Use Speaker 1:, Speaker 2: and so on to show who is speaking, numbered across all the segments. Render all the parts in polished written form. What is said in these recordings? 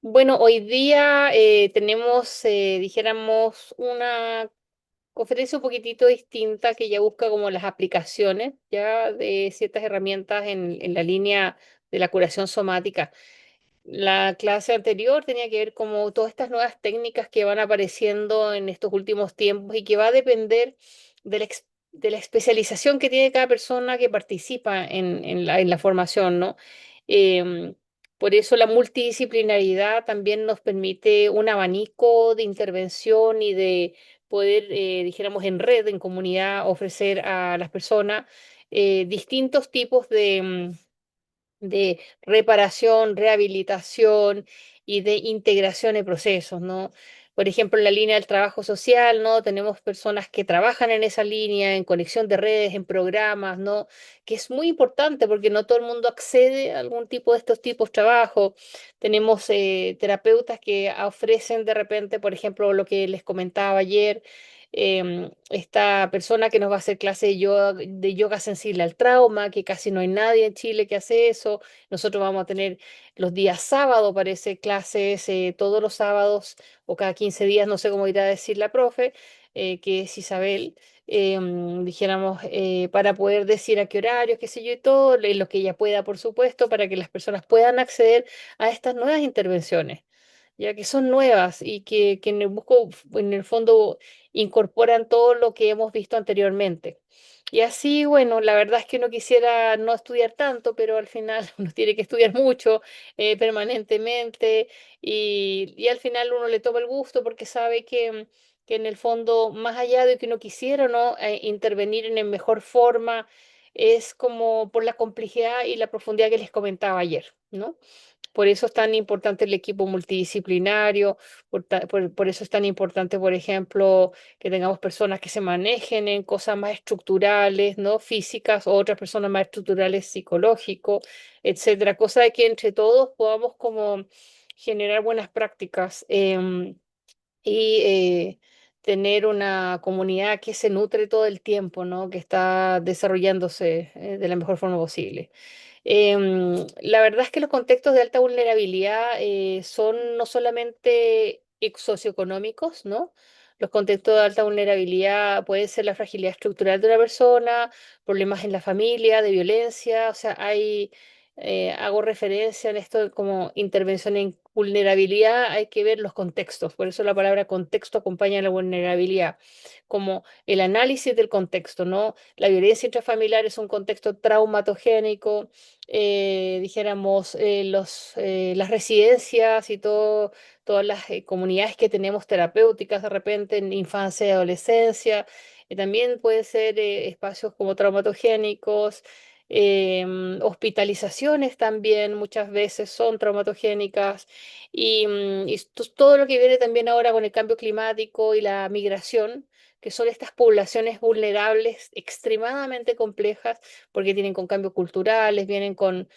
Speaker 1: Bueno, hoy día tenemos, dijéramos, una conferencia un poquitito distinta que ya busca como las aplicaciones ya de ciertas herramientas en la línea de la curación somática. La clase anterior tenía que ver como todas estas nuevas técnicas que van apareciendo en estos últimos tiempos y que va a depender de la especialización que tiene cada persona que participa en la formación, ¿no? Em, por eso la multidisciplinaridad también nos permite un abanico de intervención y de poder, dijéramos, en red, en comunidad, ofrecer a las personas distintos tipos de reparación, rehabilitación y de integración de procesos, ¿no? Por ejemplo, en la línea del trabajo social, ¿no? Tenemos personas que trabajan en esa línea, en conexión de redes, en programas, ¿no? Que es muy importante porque no todo el mundo accede a algún tipo de estos tipos de trabajo. Tenemos terapeutas que ofrecen de repente, por ejemplo, lo que les comentaba ayer, esta persona que nos va a hacer clase de yoga sensible al trauma, que casi no hay nadie en Chile que hace eso. Nosotros vamos a tener los días sábado, parece, clases todos los sábados o cada 15 días, no sé cómo irá a decir la profe, que es Isabel, dijéramos, para poder decir a qué horarios, qué sé yo y todo, en lo que ella pueda, por supuesto, para que las personas puedan acceder a estas nuevas intervenciones ya que son nuevas y que en el fondo incorporan todo lo que hemos visto anteriormente. Y así, bueno, la verdad es que uno quisiera no estudiar tanto, pero al final uno tiene que estudiar mucho, permanentemente, y al final uno le toma el gusto porque sabe que en el fondo, más allá de que uno quisiera o no intervenir en mejor forma, es como por la complejidad y la profundidad que les comentaba ayer, ¿no? Por eso es tan importante el equipo multidisciplinario, por eso es tan importante, por ejemplo, que tengamos personas que se manejen en cosas más estructurales, ¿no? Físicas, o otras personas más estructurales, psicológico, etcétera. Cosa de que entre todos podamos como generar buenas prácticas y tener una comunidad que se nutre todo el tiempo, ¿no? Que está desarrollándose de la mejor forma posible. La verdad es que los contextos de alta vulnerabilidad son no solamente socioeconómicos, ¿no? Los contextos de alta vulnerabilidad pueden ser la fragilidad estructural de una persona, problemas en la familia, de violencia, o sea, hago referencia en esto como intervención en vulnerabilidad, hay que ver los contextos, por eso la palabra contexto acompaña a la vulnerabilidad, como el análisis del contexto, ¿no? La violencia intrafamiliar es un contexto traumatogénico, dijéramos, las residencias y todas las comunidades que tenemos terapéuticas de repente en infancia y adolescencia, también pueden ser espacios como traumatogénicos. Hospitalizaciones también muchas veces son traumatogénicas todo lo que viene también ahora con el cambio climático y la migración, que son estas poblaciones vulnerables extremadamente complejas porque tienen con cambios culturales, vienen con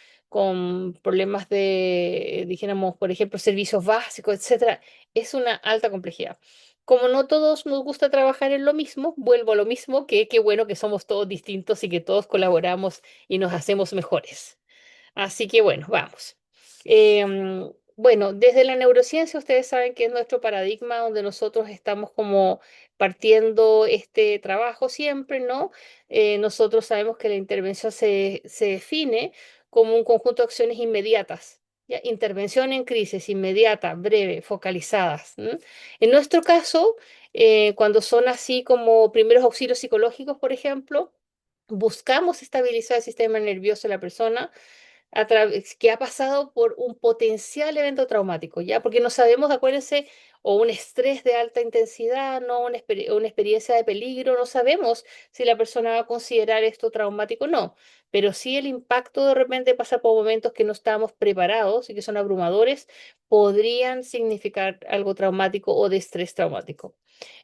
Speaker 1: problemas de, dijéramos, por ejemplo, servicios básicos, etcétera. Es una alta complejidad. Como no todos nos gusta trabajar en lo mismo, vuelvo a lo mismo, que qué bueno que somos todos distintos y que todos colaboramos y nos hacemos mejores. Así que bueno, vamos. Bueno, desde la neurociencia ustedes saben que es nuestro paradigma donde nosotros estamos como partiendo este trabajo siempre, ¿no? Nosotros sabemos que la intervención se define como un conjunto de acciones inmediatas. ¿Ya? Intervención en crisis inmediata, breve, focalizadas. ¿M? En nuestro caso, cuando son así como primeros auxilios psicológicos, por ejemplo, buscamos estabilizar el sistema nervioso de la persona que ha pasado por un potencial evento traumático, ¿ya? Porque no sabemos, acuérdense, o un estrés de alta intensidad, no una experiencia de peligro, no sabemos si la persona va a considerar esto traumático o no, pero sí el impacto de repente pasa por momentos que no estamos preparados y que son abrumadores, podrían significar algo traumático o de estrés traumático.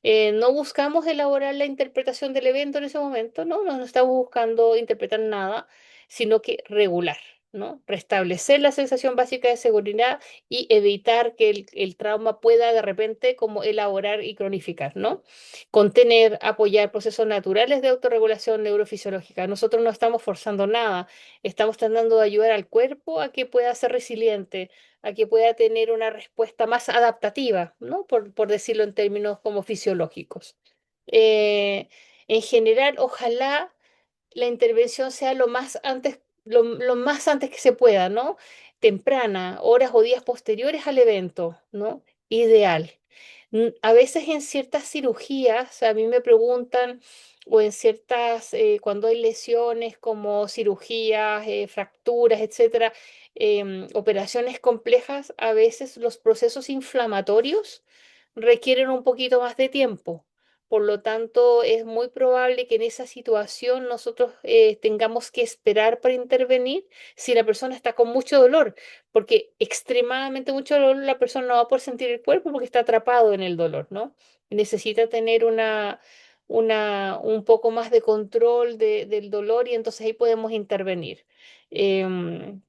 Speaker 1: No buscamos elaborar la interpretación del evento en ese momento, no estamos buscando interpretar nada, sino que regular. ¿no? Restablecer la sensación básica de seguridad y evitar que el trauma pueda de repente como elaborar y cronificar, ¿no? Contener, apoyar procesos naturales de autorregulación neurofisiológica. Nosotros no estamos forzando nada, estamos tratando de ayudar al cuerpo a que pueda ser resiliente, a que pueda tener una respuesta más adaptativa, ¿no? Por decirlo en términos como fisiológicos. Eh, en general, ojalá la intervención sea lo más antes que se pueda, ¿no? Temprana, horas o días posteriores al evento, ¿no? Ideal. A veces en ciertas cirugías, a mí me preguntan, o en ciertas, cuando hay lesiones como cirugías, fracturas, etcétera, operaciones complejas, a veces los procesos inflamatorios requieren un poquito más de tiempo. Por lo tanto, es muy probable que en esa situación nosotros tengamos que esperar para intervenir si la persona está con mucho dolor, porque extremadamente mucho dolor la persona no va a poder sentir el cuerpo porque está atrapado en el dolor, ¿no? Necesita tener un poco más de control del dolor y entonces ahí podemos intervenir. Em,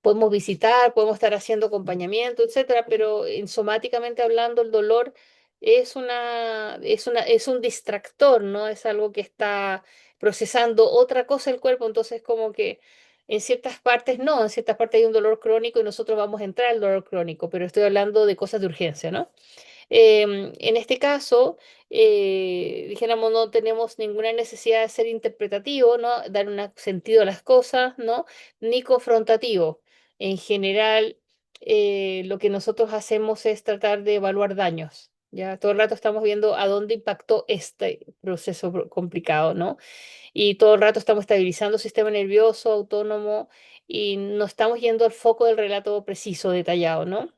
Speaker 1: Podemos visitar, podemos estar haciendo acompañamiento, etcétera, pero somáticamente hablando, el dolor es un distractor, ¿no? Es algo que está procesando otra cosa el cuerpo, entonces como que en ciertas partes no, en ciertas partes hay un dolor crónico y nosotros vamos a entrar al dolor crónico, pero estoy hablando de cosas de urgencia, ¿no? En este caso, dijéramos, no tenemos ninguna necesidad de ser interpretativo, ¿no? Dar un sentido a las cosas, ¿no? Ni confrontativo. En general, lo que nosotros hacemos es tratar de evaluar daños. Ya todo el rato estamos viendo a dónde impactó este proceso complicado, ¿no? Y todo el rato estamos estabilizando el sistema nervioso autónomo y no estamos yendo al foco del relato preciso, detallado, ¿no?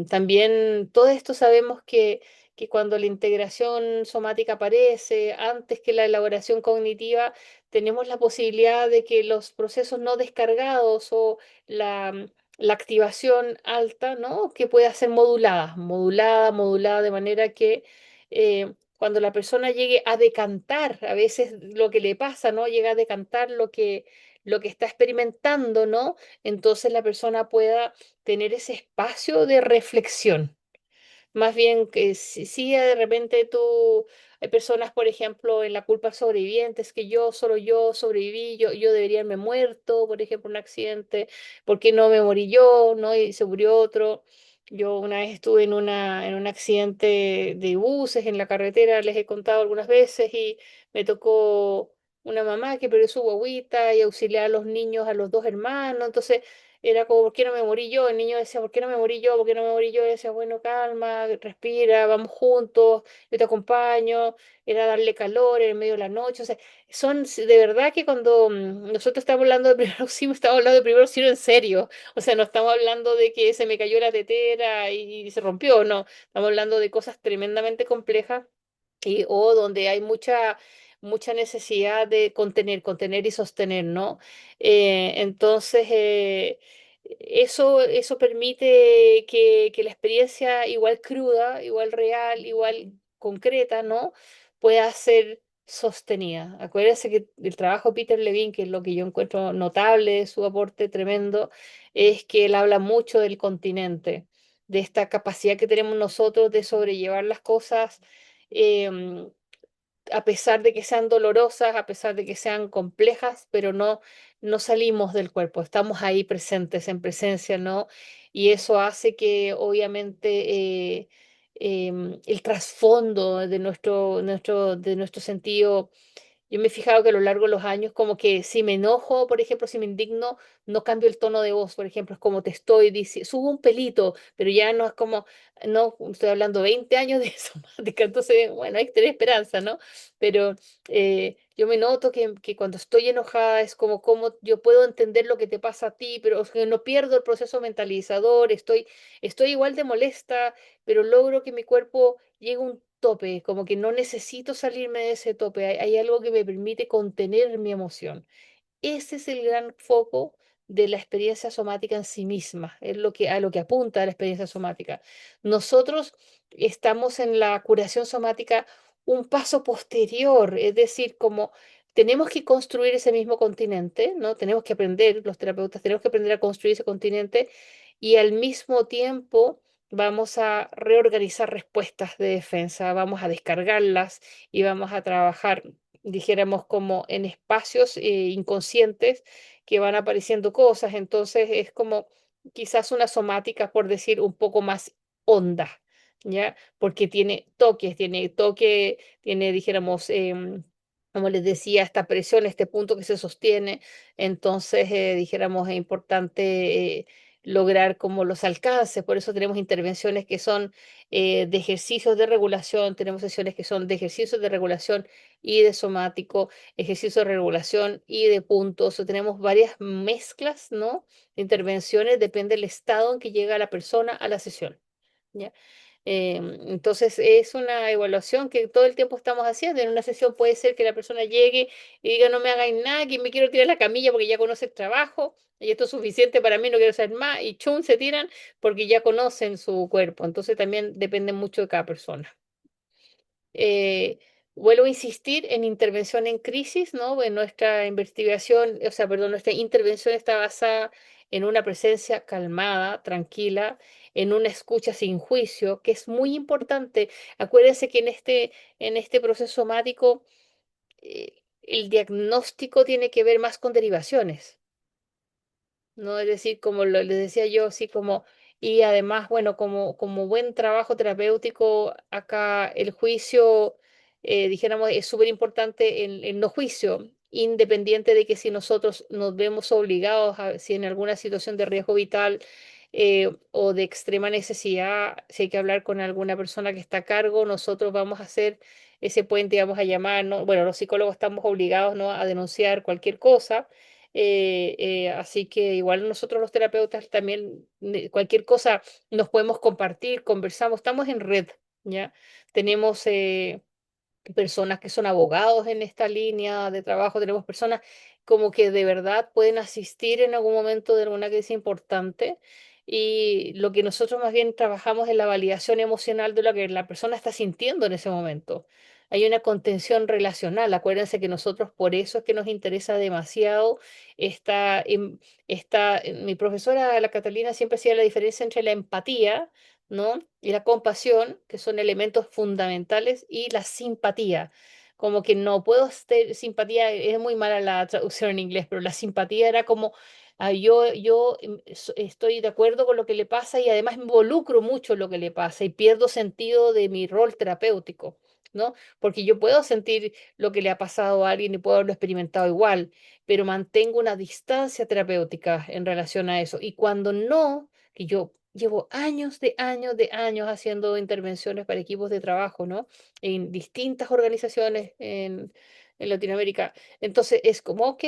Speaker 1: También todo esto sabemos que cuando la integración somática aparece, antes que la elaboración cognitiva, tenemos la posibilidad de que los procesos no descargados o la activación alta, ¿no? Que pueda ser modulada de manera que cuando la persona llegue a decantar, a veces lo que le pasa, ¿no? Llega a decantar lo que está experimentando, ¿no? Entonces la persona pueda tener ese espacio de reflexión. Más bien que si de repente hay personas, por ejemplo, en la culpa sobrevivientes, que solo yo sobreviví, yo debería haberme muerto, por ejemplo, un accidente, ¿por qué no me morí yo, no? Y se murió otro. Yo una vez estuve en un accidente de buses en la carretera, les he contado algunas veces, y me tocó una mamá que perdió su guagüita y auxiliar a los niños, a los dos hermanos. Entonces, era como, ¿por qué no me morí yo? El niño decía, ¿por qué no me morí yo? ¿Por qué no me morí yo? Y decía, bueno, calma, respira, vamos juntos, yo te acompaño. Era darle calor en medio de la noche. O sea, de verdad que cuando nosotros estamos hablando de primer auxilio, estamos hablando de primer auxilio en serio. O sea, no estamos hablando de que se me cayó la tetera y se rompió, no. Estamos hablando de cosas tremendamente complejas o donde hay mucha necesidad de contener y sostener, ¿no? Entonces, eso permite que la experiencia igual cruda, igual real, igual concreta, ¿no? Pueda ser sostenida. Acuérdense que el trabajo de Peter Levine, que es lo que yo encuentro notable, su aporte tremendo, es que él habla mucho del continente, de esta capacidad que tenemos nosotros de sobrellevar las cosas em, a pesar de que sean dolorosas, a pesar de que sean complejas, pero no salimos del cuerpo, estamos ahí presentes, en presencia, ¿no? Y eso hace que obviamente el trasfondo de nuestro sentido. Yo me he fijado que a lo largo de los años, como que si me enojo, por ejemplo, si me indigno, no cambio el tono de voz, por ejemplo, es como te estoy diciendo, subo un pelito, pero ya no es como, no, estoy hablando 20 años de somática, entonces, bueno, hay que tener esperanza, ¿no? Pero yo me noto que cuando estoy enojada es como yo puedo entender lo que te pasa a ti, pero o sea, no pierdo el proceso mentalizador, estoy igual de molesta, pero logro que mi cuerpo llegue a un tope, como que no necesito salirme de ese tope, hay algo que me permite contener mi emoción. Ese es el gran foco de la experiencia somática en sí misma, es a lo que apunta la experiencia somática. Nosotros estamos en la curación somática un paso posterior, es decir, como tenemos que construir ese mismo continente, ¿no? Tenemos que aprender, los terapeutas, tenemos que aprender a construir ese continente y al mismo tiempo vamos a reorganizar respuestas de defensa, vamos a descargarlas y vamos a trabajar, dijéramos, como en espacios inconscientes que van apareciendo cosas. Entonces es como quizás una somática, por decir, un poco más honda, ¿ya? Porque tiene toque, tiene, dijéramos, como les decía, esta presión, este punto que se sostiene, entonces dijéramos es importante lograr como los alcances, por eso tenemos intervenciones que son de ejercicios de regulación, tenemos sesiones que son de ejercicios de regulación y de somático, ejercicios de regulación y de puntos, o tenemos varias mezclas, ¿no? De intervenciones, depende del estado en que llega la persona a la sesión. ¿Ya? Entonces es una evaluación que todo el tiempo estamos haciendo. En una sesión puede ser que la persona llegue y diga no me hagáis nada, que me quiero tirar a la camilla porque ya conoce el trabajo y esto es suficiente para mí, no quiero hacer más y chun se tiran porque ya conocen su cuerpo. Entonces también depende mucho de cada persona. Eh, Vuelvo a insistir en intervención en crisis, ¿no? En nuestra investigación, o sea, perdón, nuestra intervención está basada en una presencia calmada, tranquila, en una escucha sin juicio, que es muy importante. Acuérdense que en este proceso somático, el diagnóstico tiene que ver más con derivaciones. ¿No? Es decir, como les decía yo, así como, y además, bueno, como buen trabajo terapéutico, acá el juicio, dijéramos, es súper importante el no juicio, independiente de que si nosotros nos vemos obligados, si en alguna situación de riesgo vital o de extrema necesidad, si hay que hablar con alguna persona que está a cargo, nosotros vamos a hacer ese puente, vamos a llamar, ¿no? Bueno, los psicólogos estamos obligados, ¿no? A denunciar cualquier cosa así que igual nosotros los terapeutas también, cualquier cosa nos podemos compartir, conversamos, estamos en red, ¿ya? Tenemos personas que son abogados en esta línea de trabajo, tenemos personas como que de verdad pueden asistir en algún momento de alguna crisis importante. Y lo que nosotros más bien trabajamos es la validación emocional de lo que la persona está sintiendo en ese momento. Hay una contención relacional. Acuérdense que nosotros por eso es que nos interesa demasiado mi profesora, la Catalina, siempre hacía la diferencia entre la empatía, ¿no? Y la compasión, que son elementos fundamentales, y la simpatía. Como que no puedo tener simpatía, es muy mala la traducción en inglés, pero la simpatía era como, estoy de acuerdo con lo que le pasa y además me involucro mucho en lo que le pasa y pierdo sentido de mi rol terapéutico, ¿no? Porque yo puedo sentir lo que le ha pasado a alguien y puedo haberlo experimentado igual, pero mantengo una distancia terapéutica en relación a eso. Y cuando no, que yo llevo años haciendo intervenciones para equipos de trabajo, ¿no? En distintas organizaciones en Latinoamérica. Entonces es como, ok,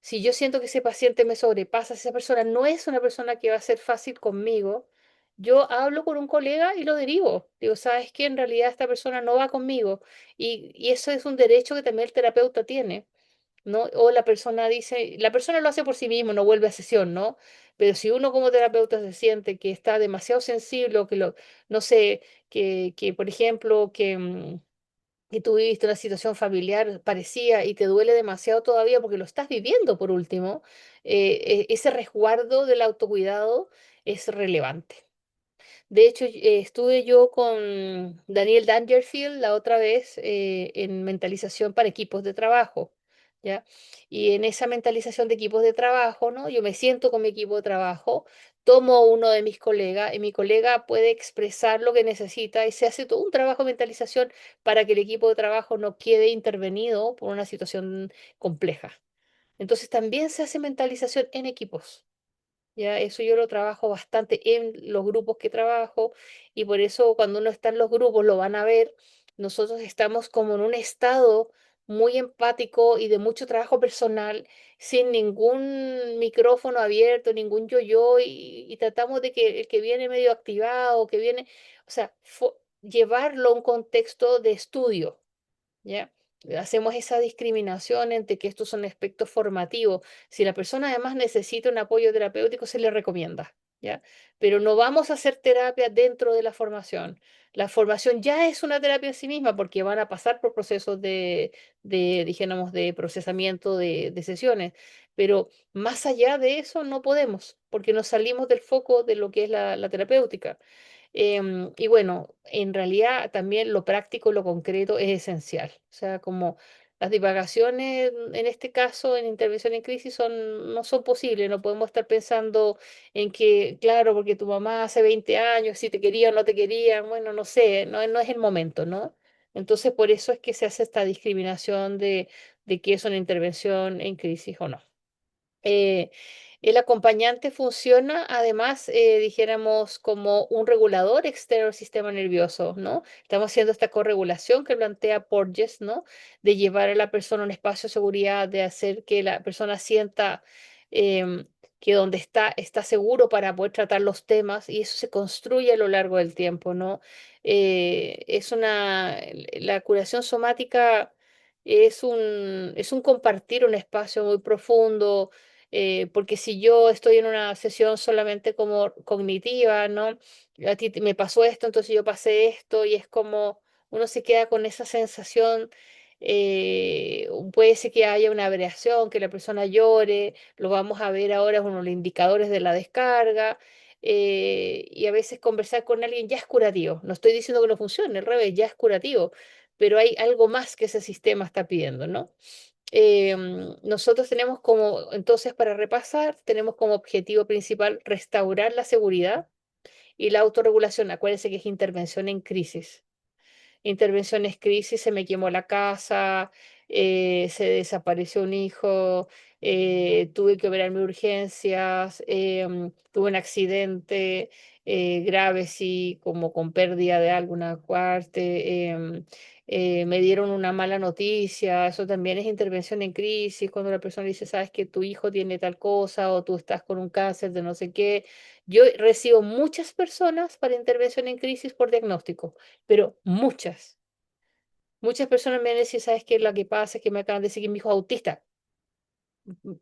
Speaker 1: si yo siento que ese paciente me sobrepasa, si esa persona no es una persona que va a ser fácil conmigo, yo hablo con un colega y lo derivo. Digo, ¿sabes qué? En realidad esta persona no va conmigo. Y eso es un derecho que también el terapeuta tiene. ¿No? O la persona dice, la persona lo hace por sí mismo, no vuelve a sesión, ¿no? Pero si uno como terapeuta se siente que está demasiado sensible o que no sé, que por ejemplo, que tú viviste una situación familiar parecida y te duele demasiado todavía porque lo estás viviendo por último, ese resguardo del autocuidado es relevante. De hecho, estuve yo con Daniel Dangerfield la otra vez en mentalización para equipos de trabajo, ¿ya? Y en esa mentalización de equipos de trabajo, ¿no? Yo me siento con mi equipo de trabajo, tomo uno de mis colegas y mi colega puede expresar lo que necesita y se hace todo un trabajo de mentalización para que el equipo de trabajo no quede intervenido por una situación compleja. Entonces también se hace mentalización en equipos. Ya, eso yo lo trabajo bastante en los grupos que trabajo y por eso cuando uno está en los grupos lo van a ver, nosotros estamos como en un estado muy empático y de mucho trabajo personal, sin ningún micrófono abierto, ningún yo-yo y tratamos de que el que viene medio activado, que viene, o sea, llevarlo a un contexto de estudio, ¿ya? hacemos esa discriminación entre que estos son aspectos formativos. Si la persona además necesita un apoyo terapéutico, se le recomienda, ¿ya? Pero no vamos a hacer terapia dentro de la formación. La formación ya es una terapia en sí misma porque van a pasar por procesos dijéramos, de procesamiento de sesiones, pero más allá de eso no podemos porque nos salimos del foco de lo que es la terapéutica. Y bueno, en realidad también lo práctico, lo concreto es esencial. O sea, como las divagaciones en este caso, en intervención en crisis, no son posibles. No podemos estar pensando en que, claro, porque tu mamá hace 20 años, si te quería o no te quería, bueno, no sé, no es el momento, ¿no? Entonces, por eso es que se hace esta discriminación de que es una intervención en crisis o no. Eh, el acompañante funciona, además, dijéramos, como un regulador externo al sistema nervioso, ¿no? Estamos haciendo esta corregulación que plantea Porges, ¿no? De llevar a la persona a un espacio de seguridad, de hacer que la persona sienta em, que donde está seguro para poder tratar los temas y eso se construye a lo largo del tiempo, ¿no? La curación somática es un compartir un espacio muy profundo porque si yo estoy en una sesión solamente como cognitiva, ¿no? A ti me pasó esto, entonces yo pasé esto y es como uno se queda con esa sensación, puede ser que haya una variación, que la persona llore, lo vamos a ver ahora con los indicadores de la descarga. Y a veces conversar con alguien ya es curativo. No estoy diciendo que no funcione, al revés, ya es curativo, pero hay algo más que ese sistema está pidiendo, ¿no? Nosotros tenemos como, entonces para repasar, tenemos como objetivo principal restaurar la seguridad y la autorregulación. Acuérdense que es intervención en crisis. Intervenciones crisis, se me quemó la casa, se desapareció un hijo, tuve que operarme urgencias, tuve un accidente grave, sí, como con pérdida de alguna parte, me dieron una mala noticia, eso también es intervención en crisis, cuando la persona dice, sabes que tu hijo tiene tal cosa o tú estás con un cáncer de no sé qué. Yo recibo muchas personas para intervención en crisis por diagnóstico, pero muchas. Muchas personas me han dicho, ¿sabes qué? Lo que pasa es que me acaban de decir que mi hijo es autista.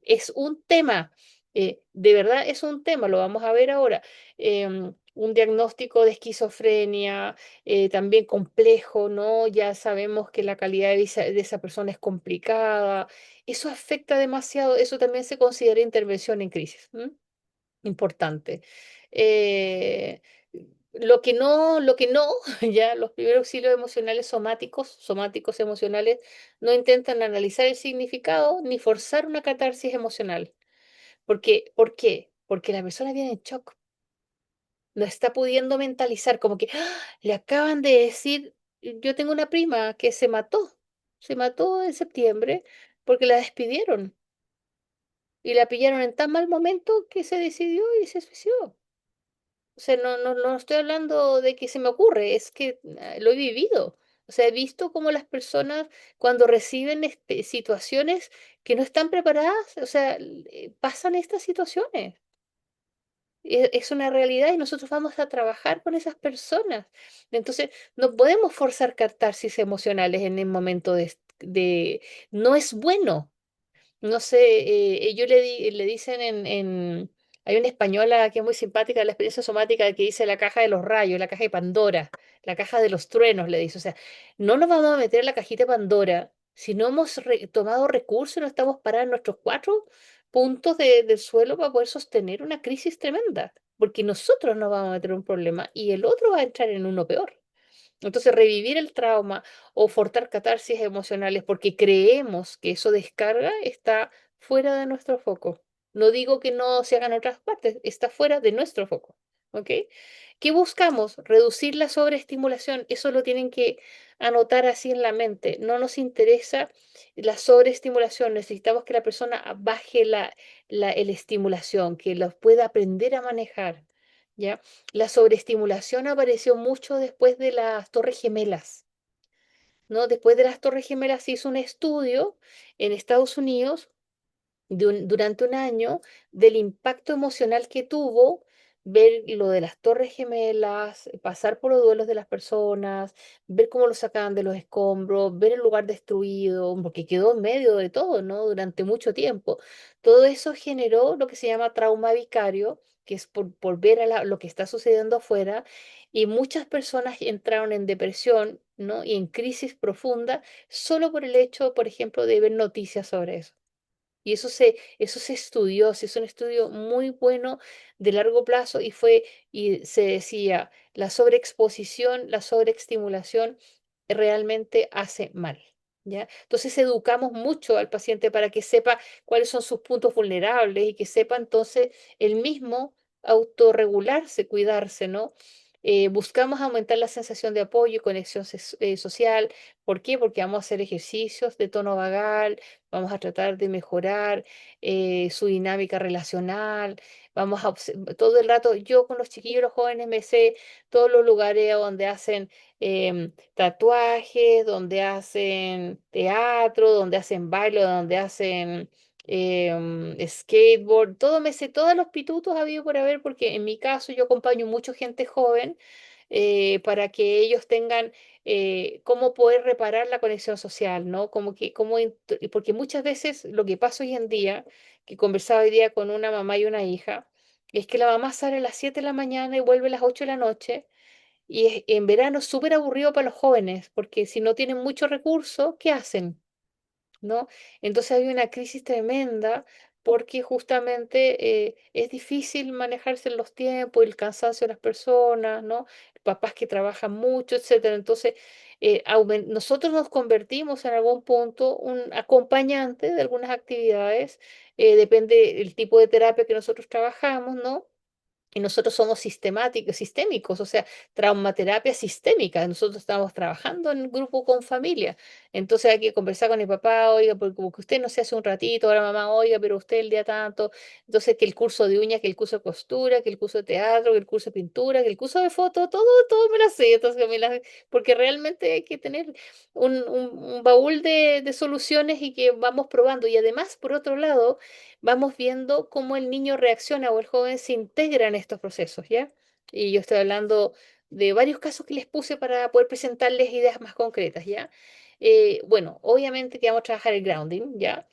Speaker 1: Es un tema, de verdad es un tema, lo vamos a ver ahora. Un diagnóstico de esquizofrenia también complejo, ¿no? Ya sabemos que la calidad de esa persona es complicada. Eso afecta demasiado, eso también se considera intervención en crisis. Importante. Eh, lo que no, ya los primeros auxilios emocionales somáticos emocionales, no intentan analizar el significado ni forzar una catarsis emocional. ¿Por qué? Porque la persona viene en shock, no está pudiendo mentalizar, como que le acaban de decir, yo tengo una prima que se mató en septiembre porque la despidieron y la pillaron en tan mal momento que se decidió y se suicidó. O sea, no estoy hablando de que se me ocurre, es que lo he vivido. O sea, he visto cómo las personas cuando reciben situaciones que no están preparadas, o sea, pasan estas situaciones. Es una realidad y nosotros vamos a trabajar con esas personas. Entonces, no podemos forzar catarsis emocionales en el momento no es bueno. No sé, le dicen hay una española que es muy simpática de la experiencia somática que dice la caja de los rayos, la caja de Pandora, la caja de los truenos, le dice. O sea, no nos vamos a meter en la cajita de Pandora si no hemos tomado recursos y no estamos parados en nuestros 4 puntos del suelo para poder sostener una crisis tremenda, porque nosotros nos vamos a meter en un problema y el otro va a entrar en uno peor. Entonces, revivir el trauma o forzar catarsis emocionales porque creemos que eso descarga está fuera de nuestro foco. No digo que no se hagan en otras partes, está fuera de nuestro foco. ¿Ok? ¿Qué buscamos? Reducir la sobreestimulación. Eso lo tienen que anotar así en la mente. No nos interesa la sobreestimulación. Necesitamos que la persona baje el estimulación, que los pueda aprender a manejar. ¿Ya? La sobreestimulación apareció mucho después de las Torres Gemelas, ¿no? Después de las Torres Gemelas se hizo un estudio en Estados Unidos durante un año del impacto emocional que tuvo ver lo de las Torres Gemelas, pasar por los duelos de las personas, ver cómo lo sacaban de los escombros, ver el lugar destruido, porque quedó en medio de todo, ¿no? Durante mucho tiempo. Todo eso generó lo que se llama trauma vicario, que es por ver a lo que está sucediendo afuera, y muchas personas entraron en depresión, ¿no? Y en crisis profunda solo por el hecho, por ejemplo, de ver noticias sobre eso. Y eso se estudió, se hizo un estudio muy bueno de largo plazo y se decía, la sobreexposición, la sobreestimulación realmente hace mal, ¿ya? Entonces educamos mucho al paciente para que sepa cuáles son sus puntos vulnerables y que sepa entonces el mismo autorregularse, cuidarse, ¿no? Buscamos aumentar la sensación de apoyo y conexión social. ¿Por qué? Porque vamos a hacer ejercicios de tono vagal, vamos a tratar de mejorar su dinámica relacional, vamos a todo el rato, yo con los chiquillos, los jóvenes, me sé todos los lugares donde hacen tatuajes, donde hacen teatro, donde hacen baile, donde hacen skateboard, todo me sé, todos los pitutos habido por haber, porque en mi caso yo acompaño mucha gente joven para que ellos tengan cómo poder reparar la conexión social, ¿no? Porque muchas veces lo que pasa hoy en día, que conversaba hoy día con una mamá y una hija, es que la mamá sale a las 7 de la mañana y vuelve a las 8 de la noche, y en verano es súper aburrido para los jóvenes, porque si no tienen muchos recursos, ¿qué hacen? ¿No? Entonces hay una crisis tremenda porque justamente es difícil manejarse en los tiempos, el cansancio de las personas, ¿no? Papás que trabajan mucho, etcétera. Entonces, nosotros nos convertimos en algún punto un acompañante de algunas actividades, depende el tipo de terapia que nosotros trabajamos, ¿no? Y nosotros somos sistémicos, o sea, traumaterapia sistémica. Nosotros estamos trabajando en grupo con familia. Entonces hay que conversar con el papá, oiga, porque como que usted no se hace un ratito, ahora mamá, oiga, pero usted el día tanto. Entonces que el curso de uñas, que el curso de costura, que el curso de teatro, que el curso de pintura, que el curso de foto, todo me lo sé. Entonces, porque realmente hay que tener un baúl de soluciones y que vamos probando. Y además, por otro lado, vamos viendo cómo el niño reacciona o el joven se integra en estos procesos, ¿ya? Y yo estoy hablando de varios casos que les puse para poder presentarles ideas más concretas, ¿ya? Bueno, obviamente que vamos a trabajar el grounding, ¿ya?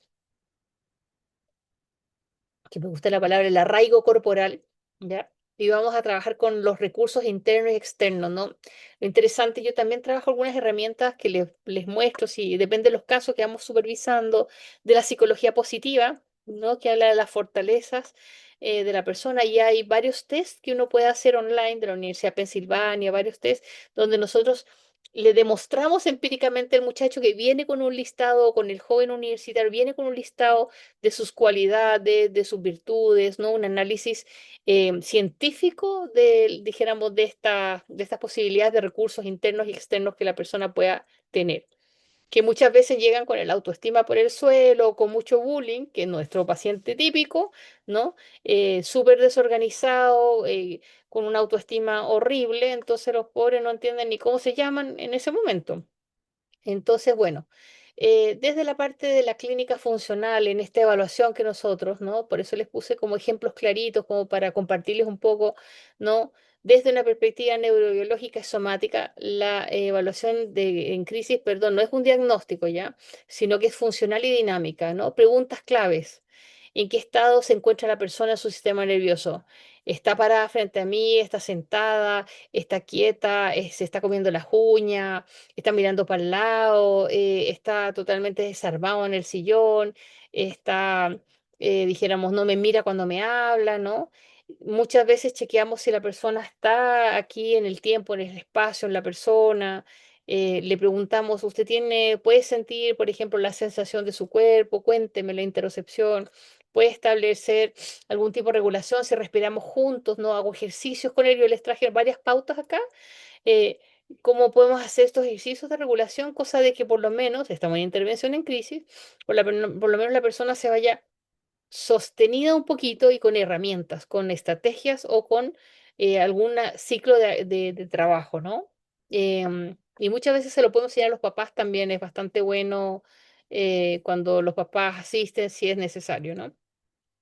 Speaker 1: Que me gusta la palabra, el arraigo corporal, ¿ya? Y vamos a trabajar con los recursos internos y externos, ¿no? Lo interesante, yo también trabajo algunas herramientas que les muestro, si depende de los casos que vamos supervisando, de la psicología positiva, ¿no? Que habla de las fortalezas de la persona. Y hay varios test que uno puede hacer online de la Universidad de Pensilvania, varios test donde nosotros le demostramos empíricamente al muchacho que viene con un listado, con el joven universitario, viene con un listado de sus cualidades, de sus virtudes, ¿no? Un análisis científico dijéramos, de estas posibilidades de recursos internos y externos que la persona pueda tener, que muchas veces llegan con el autoestima por el suelo, con mucho bullying, que es nuestro paciente típico, ¿no? Súper desorganizado, con una autoestima horrible, entonces los pobres no entienden ni cómo se llaman en ese momento. Entonces, bueno, desde la parte de la clínica funcional, en esta evaluación que nosotros, ¿no? Por eso les puse como ejemplos claritos, como para compartirles un poco, ¿no? Desde una perspectiva neurobiológica y somática, la evaluación en crisis, perdón, no es un diagnóstico ya, sino que es funcional y dinámica, ¿no? Preguntas claves. ¿En qué estado se encuentra la persona en su sistema nervioso? ¿Está parada frente a mí? ¿Está sentada? ¿Está quieta? ¿Se está comiendo las uñas? ¿Está mirando para el lado? ¿Está totalmente desarmado en el sillón? ¿Está, dijéramos, no me mira cuando me habla, ¿no? Muchas veces chequeamos si la persona está aquí en el tiempo, en el espacio, en la persona. Le preguntamos, puede sentir, por ejemplo, la sensación de su cuerpo? Cuénteme la interocepción. Puede establecer algún tipo de regulación si respiramos juntos, ¿no? Hago ejercicios con él. Yo les traje varias pautas acá. eh, Cómo podemos hacer estos ejercicios de regulación, cosa de que por lo menos, estamos en intervención en crisis, por lo menos la persona se vaya sostenida un poquito y con herramientas, con estrategias o con algún ciclo de trabajo, ¿no? Y muchas veces se lo podemos enseñar a los papás también, es bastante bueno cuando los papás asisten si es necesario, ¿no?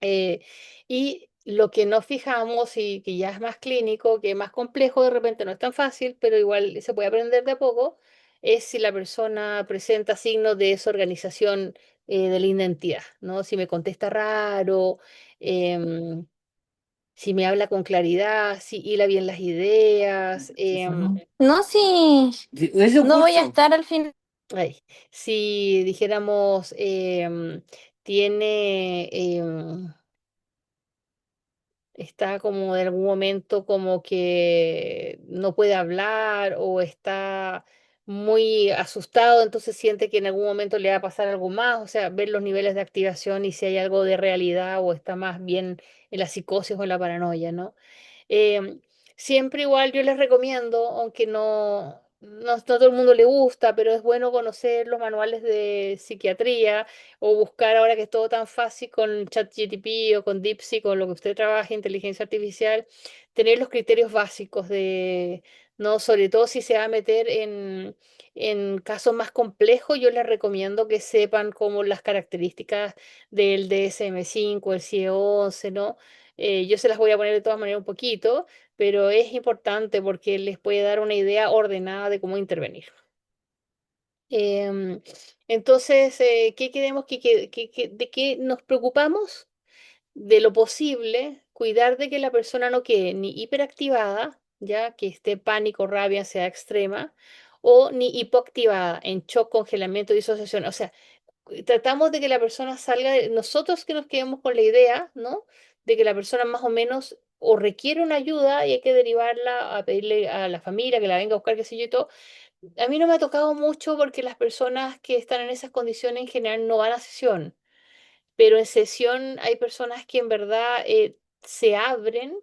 Speaker 1: Eh, y Lo que nos fijamos y que ya es más clínico, que es más complejo, de repente no es tan fácil, pero igual se puede aprender de a poco, es si la persona presenta signos de desorganización de la identidad, ¿no? Si me contesta raro, em, si me habla con claridad, si hila bien las ideas,
Speaker 2: No, sí,
Speaker 1: Sí, es un
Speaker 2: no voy a
Speaker 1: curso.
Speaker 2: estar al final.
Speaker 1: Ay, si dijéramos, tiene, está como en algún momento como que no puede hablar o está muy asustado, entonces siente que en algún momento le va a pasar algo más, o sea, ver los niveles de activación y si hay algo de realidad o está más bien en la psicosis o en la paranoia, ¿no? Em, Siempre igual yo les recomiendo, aunque no todo el mundo le gusta, pero es bueno conocer los manuales de psiquiatría o buscar ahora que es todo tan fácil con ChatGPT o con DeepSeek, con lo que usted trabaje, inteligencia artificial, tener los criterios básicos de, no, sobre todo si se va a meter en casos más complejos, yo les recomiendo que sepan como las características del DSM-5, el CIE-11, ¿no? Yo se las voy a poner de todas maneras un poquito, pero es importante porque les puede dar una idea ordenada de cómo intervenir. Em, entonces, ¿qué queremos de qué nos preocupamos? De lo posible, cuidar de que la persona no quede ni hiperactivada, ya que esté pánico, rabia, ansiedad extrema, o ni hipoactivada, en shock, congelamiento, disociación. O sea, tratamos de que la persona salga, nosotros que nos quedemos con la idea, ¿no? De que la persona más o menos o requiere una ayuda y hay que derivarla a pedirle a la familia que la venga a buscar, qué sé yo y todo. A mí no me ha tocado mucho porque las personas que están en esas condiciones en general no van a sesión, pero en sesión hay personas que en verdad se abren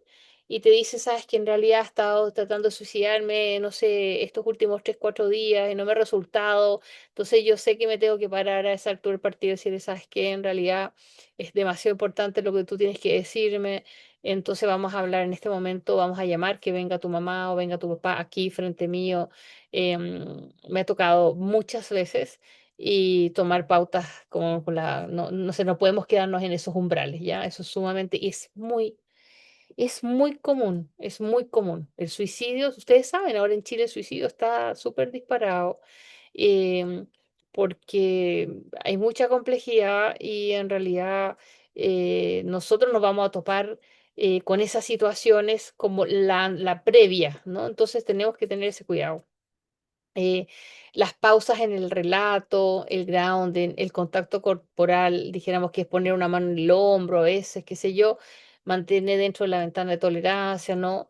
Speaker 1: y te dicen, sabes que en realidad he estado tratando de suicidarme, no sé, estos últimos 3, 4 días y no me ha resultado, entonces yo sé que me tengo que parar a esa altura del partido y decirle, sabes que en realidad es demasiado importante lo que tú tienes que decirme, entonces vamos a hablar en este momento, vamos a llamar que venga tu mamá o venga tu papá aquí frente mío. Me ha tocado muchas veces y tomar pautas como con la, no sé, no podemos quedarnos en esos umbrales, ¿ya? Eso es sumamente, y es muy común, es muy común. El suicidio, ustedes saben, ahora en Chile el suicidio está súper disparado, em, porque hay mucha complejidad y en realidad nosotros nos vamos a topar con esas situaciones como la previa, ¿no? Entonces tenemos que tener ese cuidado. eh, las pausas en el relato, el grounding, el contacto corporal, dijéramos que es poner una mano en el hombro a veces, qué sé yo, mantener dentro de la ventana de tolerancia, ¿no?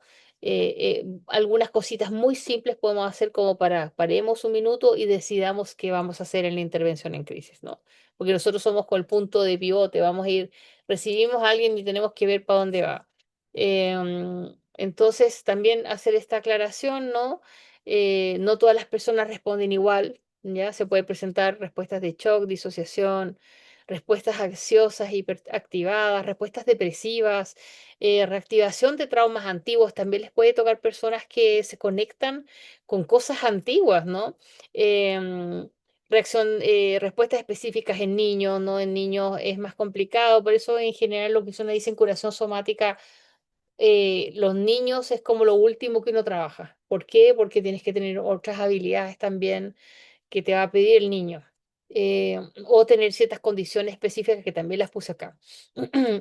Speaker 1: Algunas cositas muy simples podemos hacer como para paremos un minuto y decidamos qué vamos a hacer en la intervención en crisis, ¿no? Porque nosotros somos con el punto de pivote, vamos a ir, recibimos a alguien y tenemos que ver para dónde va. Entonces, también hacer esta aclaración, ¿no? No todas las personas responden igual, ¿ya? Se puede presentar respuestas de shock, disociación, respuestas ansiosas, hiperactivadas, respuestas depresivas, reactivación de traumas antiguos. También les puede tocar personas que se conectan con cosas antiguas, ¿no? Em, respuestas específicas en niños, ¿no? En niños es más complicado, por eso en general lo que se dicen curación somática los niños es como lo último que uno trabaja. ¿Por qué? Porque tienes que tener otras habilidades también que te va a pedir el niño. O tener ciertas condiciones específicas que también las puse acá.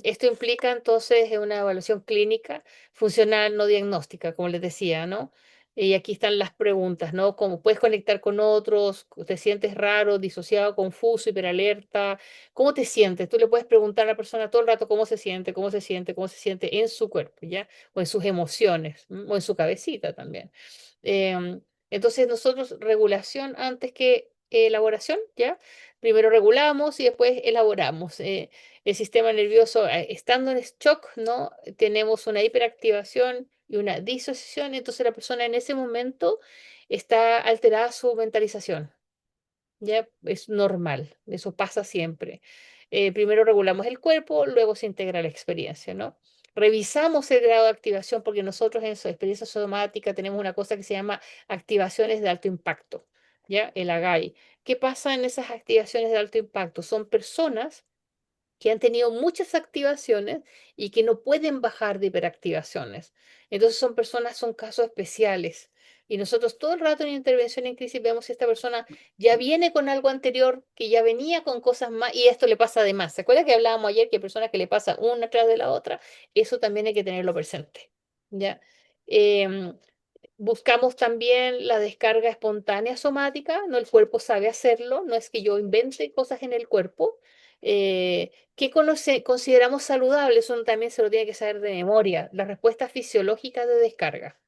Speaker 1: Esto implica entonces una evaluación clínica, funcional, no diagnóstica, como les decía, ¿no? Y aquí están las preguntas, ¿no? ¿Cómo puedes conectar con otros? ¿Te sientes raro, disociado, confuso, hiperalerta? ¿Cómo te sientes? Tú le puedes preguntar a la persona todo el rato cómo se siente, cómo se siente, cómo se siente en su cuerpo, ¿ya? O en sus emociones, o en su cabecita también. Em, entonces nosotros regulación antes que elaboración, ¿ya? Primero regulamos y después elaboramos. El sistema nervioso, estando en shock, ¿no? Tenemos una hiperactivación y una disociación, entonces la persona en ese momento está alterada su mentalización. Ya es normal, eso pasa siempre. Primero regulamos el cuerpo, luego se integra la experiencia, ¿no? Revisamos el grado de activación porque nosotros en su experiencia somática tenemos una cosa que se llama activaciones de alto impacto, ¿ya? El AGAI. ¿Qué pasa en esas activaciones de alto impacto? Son personas que han tenido muchas activaciones y que no pueden bajar de hiperactivaciones. Entonces son personas, son casos especiales. Y nosotros todo el rato en intervención en crisis vemos si esta persona ya viene con algo anterior, que ya venía con cosas más, y esto le pasa además. ¿Se acuerda que hablábamos ayer que hay personas que le pasa una tras de la otra? Eso también hay que tenerlo presente. ¿Ya? Em, Buscamos también la descarga espontánea somática, ¿no? El cuerpo sabe hacerlo, no es que yo invente cosas en el cuerpo. ¿Qué consideramos saludables? Uno también se lo tiene que saber de memoria. La respuesta fisiológica de descarga.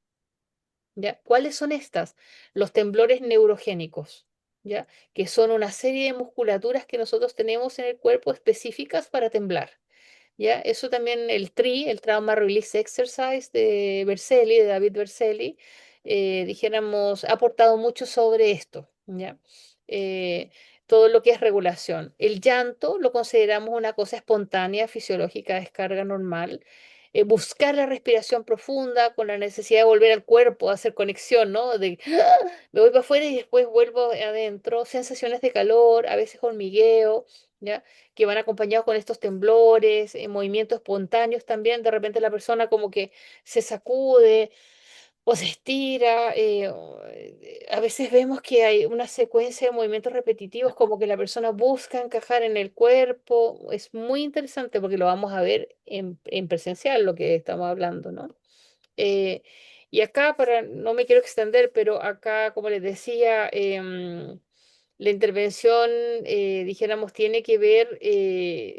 Speaker 1: ¿Ya? ¿Cuáles son estas? Los temblores neurogénicos, ¿ya? Que son una serie de musculaturas que nosotros tenemos en el cuerpo específicas para temblar. ¿Ya? Eso también el TRI, el Trauma Release Exercise de Berceli, de David Berceli, dijéramos, ha aportado mucho sobre esto, ¿ya? Eh, Todo lo que es regulación. El llanto lo consideramos una cosa espontánea, fisiológica, descarga normal. Buscar la respiración profunda con la necesidad de volver al cuerpo, hacer conexión, ¿no? De me voy para afuera y después vuelvo adentro. Sensaciones de calor, a veces hormigueo, ¿ya? Que van acompañados con estos temblores, movimientos espontáneos también. De repente la persona como que se sacude o se estira. A veces vemos que hay una secuencia de movimientos repetitivos, como que la persona busca encajar en el cuerpo. Es muy interesante porque lo vamos a ver en presencial, lo que estamos hablando, ¿no? Eh, y acá, para, no me quiero extender, pero acá, como les decía, la intervención, dijéramos, tiene que ver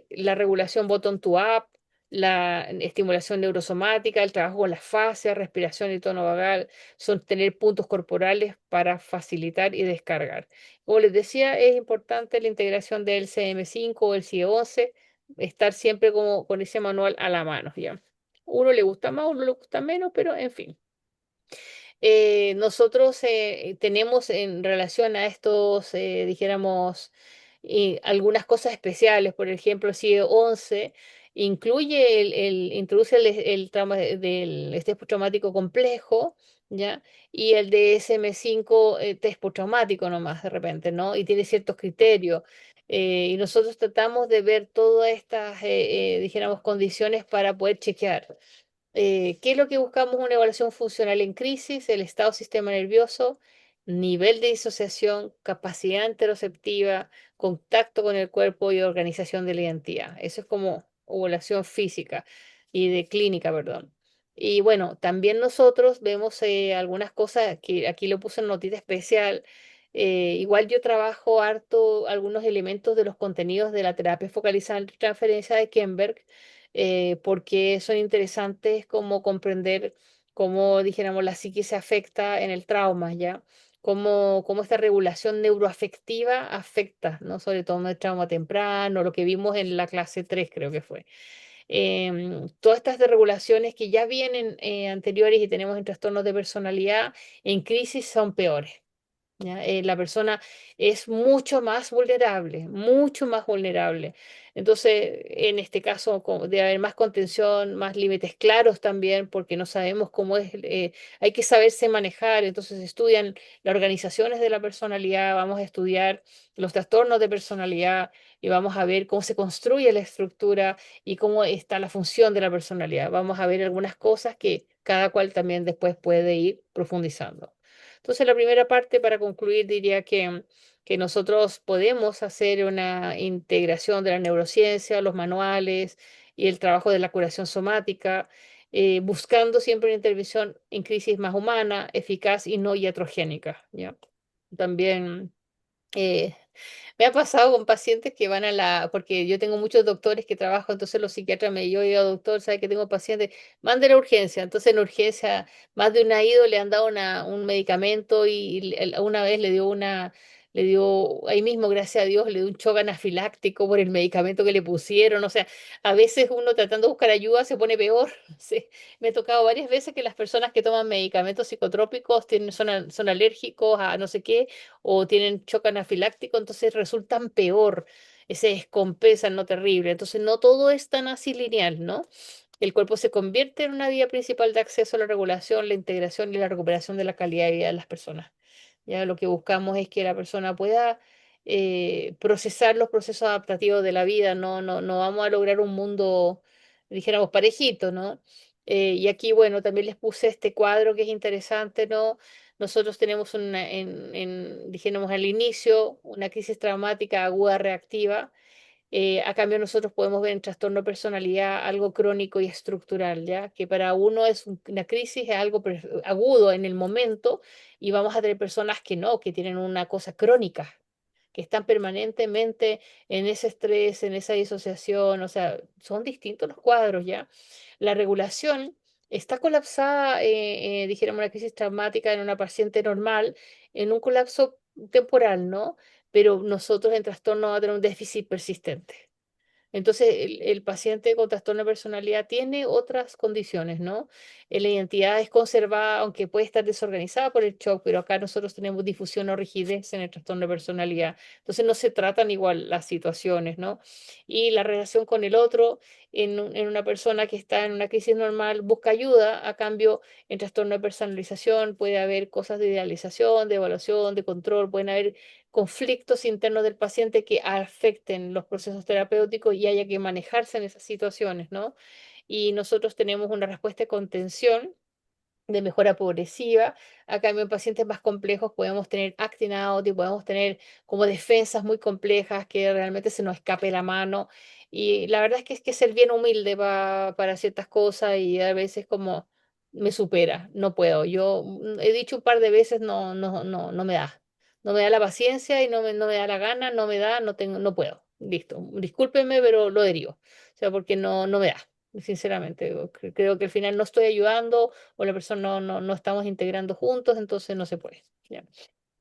Speaker 1: la regulación bottom-to-up, la estimulación neurosomática, el trabajo con las fases, respiración y tono vagal, son tener puntos corporales para facilitar y descargar. Como les decía, es importante la integración del CM5 o el CIE-11, estar siempre como con ese manual a la mano, ¿ya? Uno le gusta más, uno le gusta menos, pero en fin. Nosotros tenemos en relación a estos, dijéramos, algunas cosas especiales. Por ejemplo, si 11 incluye introduce el trauma del estrés postraumático complejo, ¿ya? Y el de SM5 test postraumático nomás de repente, ¿no? Y tiene ciertos criterios. Y nosotros tratamos de ver todas estas, dijéramos, condiciones para poder chequear. ¿Qué es lo que buscamos? Una evaluación funcional en crisis, el estado del sistema nervioso, nivel de disociación, capacidad interoceptiva, contacto con el cuerpo y organización de la identidad. Eso es como evaluación física y de clínica, perdón. Y bueno, también nosotros vemos algunas cosas que aquí lo puse en notita especial. Igual yo trabajo harto algunos elementos de los contenidos de la terapia focalizada en transferencia de Kenberg, porque son interesantes como comprender cómo, dijéramos, la psique se afecta en el trauma, ¿ya? Cómo esta regulación neuroafectiva afecta, ¿no? Sobre todo en el trauma temprano, lo que vimos en la clase 3 creo que fue. Todas estas desregulaciones que ya vienen anteriores y tenemos en trastornos de personalidad, en crisis son peores. ¿Ya? La persona es mucho más vulnerable, mucho más vulnerable. Entonces, en este caso, debe haber más contención, más límites claros también, porque no sabemos cómo es, hay que saberse manejar. Entonces, se estudian las organizaciones de la personalidad, vamos a estudiar los trastornos de personalidad y vamos a ver cómo se construye la estructura y cómo está la función de la personalidad. Vamos a ver algunas cosas que cada cual también después puede ir profundizando. Entonces, la primera parte, para concluir, diría que nosotros podemos hacer una integración de la neurociencia, los manuales y el trabajo de la curación somática, buscando siempre una intervención en crisis más humana, eficaz y no iatrogénica, ¿ya? También eh, me ha pasado con pacientes que van a porque yo tengo muchos doctores que trabajo, entonces los psiquiatras me yo digo, doctor, sabe que tengo pacientes, mande la urgencia. Entonces en urgencia, más de una ido le han dado un medicamento y una vez le dio, ahí mismo, gracias a Dios, le dio un shock anafiláctico por el medicamento que le pusieron. O sea, a veces uno tratando de buscar ayuda se pone peor. Sí, me ha tocado varias veces que las personas que toman medicamentos psicotrópicos son alérgicos a no sé qué o tienen shock anafiláctico, entonces resultan peor, se descompensan, no terrible. Entonces no todo es tan así lineal, ¿no? El cuerpo se convierte en una vía principal de acceso a la regulación, la integración y la recuperación de la calidad de vida de las personas. Ya lo que buscamos es que la persona pueda procesar los procesos adaptativos de la vida, no vamos a lograr un mundo, dijéramos, parejito, ¿no? Y aquí, bueno, también les puse este cuadro que es interesante, ¿no? Nosotros tenemos dijéramos al inicio, una crisis traumática aguda reactiva. A cambio, nosotros podemos ver en trastorno de personalidad algo crónico y estructural, ¿ya? Que para uno es una crisis, es algo agudo en el momento, y vamos a tener personas que no, que tienen una cosa crónica, que están permanentemente en ese estrés, en esa disociación, o sea, son distintos los cuadros, ¿ya? La regulación está colapsada, dijéramos, una crisis traumática en una paciente normal, en un colapso temporal, ¿no? Pero nosotros en trastorno vamos a tener un déficit persistente. Entonces, el paciente con trastorno de personalidad tiene otras condiciones, ¿no? La identidad es conservada, aunque puede estar desorganizada por el shock, pero acá nosotros tenemos difusión o rigidez en el trastorno de personalidad. Entonces, no se tratan igual las situaciones, ¿no? Y la relación con el otro en una persona que está en una crisis normal busca ayuda, a cambio, en trastorno de personalización puede haber cosas de idealización, de evaluación, de control, pueden haber conflictos internos del paciente que afecten los procesos terapéuticos y haya que manejarse en esas situaciones, ¿no? Y nosotros tenemos una respuesta de contención de mejora progresiva. A cambio, en pacientes más complejos podemos tener acting out y podemos tener como defensas muy complejas que realmente se nos escape la mano. Y la verdad es que ser bien humilde para ciertas cosas, y a veces como me supera, no puedo. Yo he dicho un par de veces, no me da. No me da la paciencia y no me da la gana, no me da, no tengo, no puedo. Listo. Discúlpenme, pero lo derivo. O sea, porque no me da. Sinceramente, creo que al final no estoy ayudando, o la persona no estamos integrando juntos, entonces no se puede. ¿Ya?